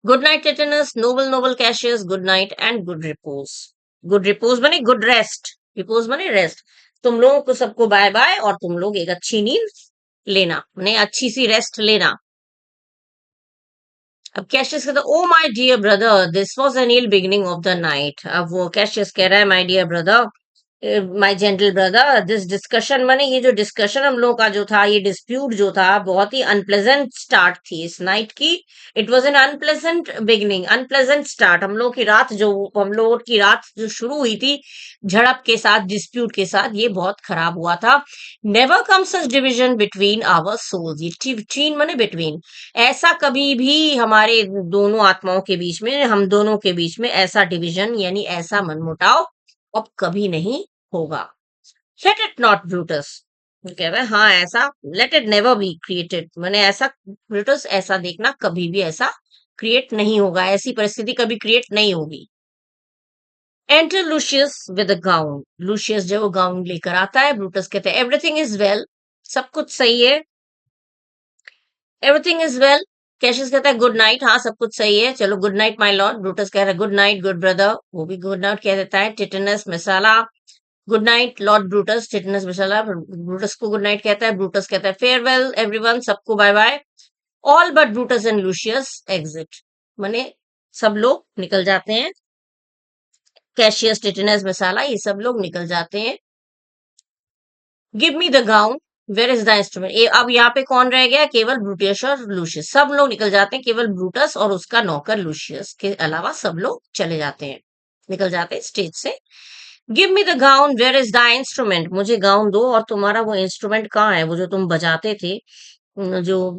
Good night Titinius, noble noble Cassius, good night and good repose. Good repose बने गुड रेस्ट, रिपोज बने रेस्ट। तुम लोगों को सबको बाय बाय, और तुम लोग एक अच्छी नींद लेना, ने अच्छी सी रेस्ट लेना। अब कैशियस कहता है O my dear brother this was an ill beginning of the night. अब वो कैशियस कह रहा है my dear brother, my gentle brother, this discussion माने ये जो डिस्कशन हम लोगों का जो था, ये डिस्प्यूट जो था, बहुत ही अनप्लेजेंट स्टार्ट थी इस नाइट की। It was an unpleasant beginning, unpleasant start. हम लोगों की रात जो शुरू हुई थी झड़प के साथ, डिस्प्यूट के साथ, ये बहुत खराब हुआ था। Never come such division between our souls, ये बिटवीन माने बिटवीन, ऐसा कभी भी हमारे दोनों आत्माओं के बीच में, हम दोनों के बीच में ऐसा डिवीजन यानी ऐसा मनमुटाव अब कभी नहीं होगा। लेट इट नॉट ब्रूटस, कह रहा है हाँ ऐसा, let it never be created, मैंने ऐसा ब्रूटस, ऐसा देखना कभी भी ऐसा क्रिएट नहीं होगा, ऐसी परिस्थिति कभी क्रिएट नहीं होगी। Enter luscious with a gown, luscious जब वो गाउन लेकर आता है, ब्रूटस कहते हैं एवरीथिंग इज वेल, सब कुछ सही है। Everything is well. कैशियस कहता है गुड नाइट, हाँ सब कुछ सही है, चलो good night my Lord. Brutus कह रहा है गुड नाइट गुड ब्रदर, वो भी गुड नाइट कह देता है। Titinius Messala, good night Lord Brutus, Titinius Messala Brutus को गुड नाइट कहता है। ब्रूटस कहता है फेयरवेल एवरीवन, सबको bye bye. All but Brutus and Lucius exit, माने सब लोग निकल जाते हैं। कैशियस टिटनस मिसाला ये सब लोग निकल जाते हैं। Give me the gown, where is the instrument. अब यहाँ पे कौन रह गया? केवल ब्रूटियस और लूशियस, सब लोग निकल जाते हैं, केवल ब्रूटस और उसका नौकर लूशियस के अलावा सब लोग चले जाते हैं, निकल जाते हैं स्टेज से। Give me the gown, where is the instrument, मुझे गाउन दो और तुम्हारा वो इंस्ट्रूमेंट कहाँ है, वो जो तुम बजाते थे, जो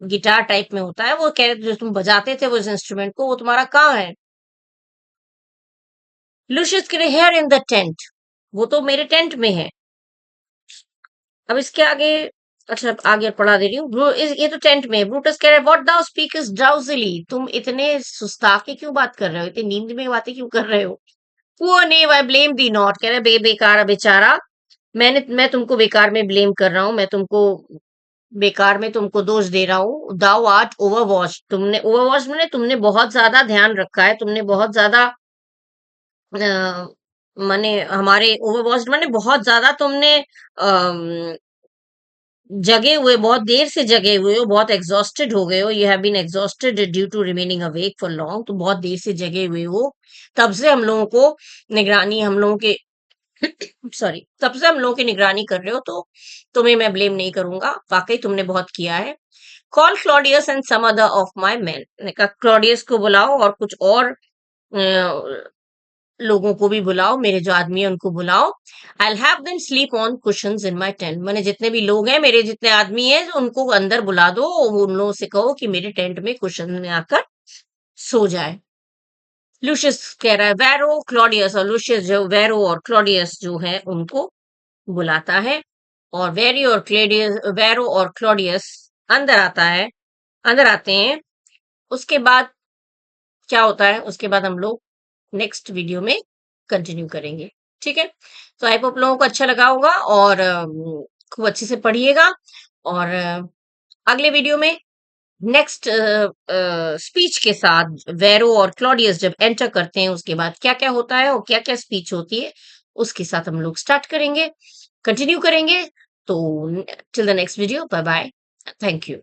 गिटार टाइप में होता है, वो कह रहे जो तुम बजाते थे वो इस इंस्ट्रूमेंट को, वो तुम्हारा कहाँ है? लूशियस कह रहे हेयर इन द टेंट, वो तो मेरे टेंट में है। अब इसके आगे, अच्छा आगे पढ़ा दे रही हूँ। ये तो टेंट में है। ब्रूटस कह रहे व्हाट दाउ स्पीकर्स ड्राउजिली, तुम इतने सुस्ता के क्यों बात कर रहे हो, इतनी नींद में बातें क्यों कर रहे हो? Poor naive I blame the not, कह रहे बेकार बेचारा, मैं तुमको बेकार में ब्लेम कर रहा हूँ, मैं तुमको बेकार में तुमको दोष दे रहा हूँ। दाउ आर्ट ओवर वॉच, तुमने ओवर वॉच मैंने तुमने बहुत ज्यादा ध्यान रखा है, तुमने बहुत ज्यादा माने हमारे ओवर वॉच मैंने बहुत ज्यादा तुमने जगे हुए, बहुत देर से जगे हुए हो, बहुत एग्जॉस्टेड हो गए हो, you have been exhausted due to remaining awake for long, तो बहुत देर से जगे हुए हो, तब से हम लोगों को निगरानी हम लोगों के सॉरी, तब से हम लोगों की निगरानी कर रहे हो, तो तुम्हें मैं ब्लेम नहीं करूंगा, वाकई तुमने बहुत किया है। Call Claudius and some other of my man, Claudius को बुलाओ और कुछ और लोगों को भी बुलाओ, मेरे जो आदमी है उनको बुलाओ। I have them sleep on cushions in my tent, मैंने जितने भी लोग हैं, मेरे जितने आदमी हैं, उनको अंदर बुला दो, उन लोगों से कहो कि मेरे टेंट में कुशन में आकर सो जाए। लूशियस कह रहा है वैरो क्लॉडियस, और लूशियस जो वैरो और क्लॉडियस जो है उनको बुलाता है, और वैरो और क्लॉडियस अंदर आता है, अंदर आते हैं। उसके बाद क्या होता है, उसके बाद हम लोग नेक्स्ट वीडियो में कंटिन्यू करेंगे। ठीक है, तो आई होप लोगों को अच्छा लगा होगा, और खूब अच्छे से पढ़िएगा, और अगले वीडियो में नेक्स्ट स्पीच के साथ वेरो और क्लॉडियस जब एंटर करते हैं उसके बाद क्या क्या होता है और क्या क्या स्पीच होती है, उसके साथ हम लोग स्टार्ट करेंगे, कंटिन्यू करेंगे। तो till the next video, bye bye, thank you.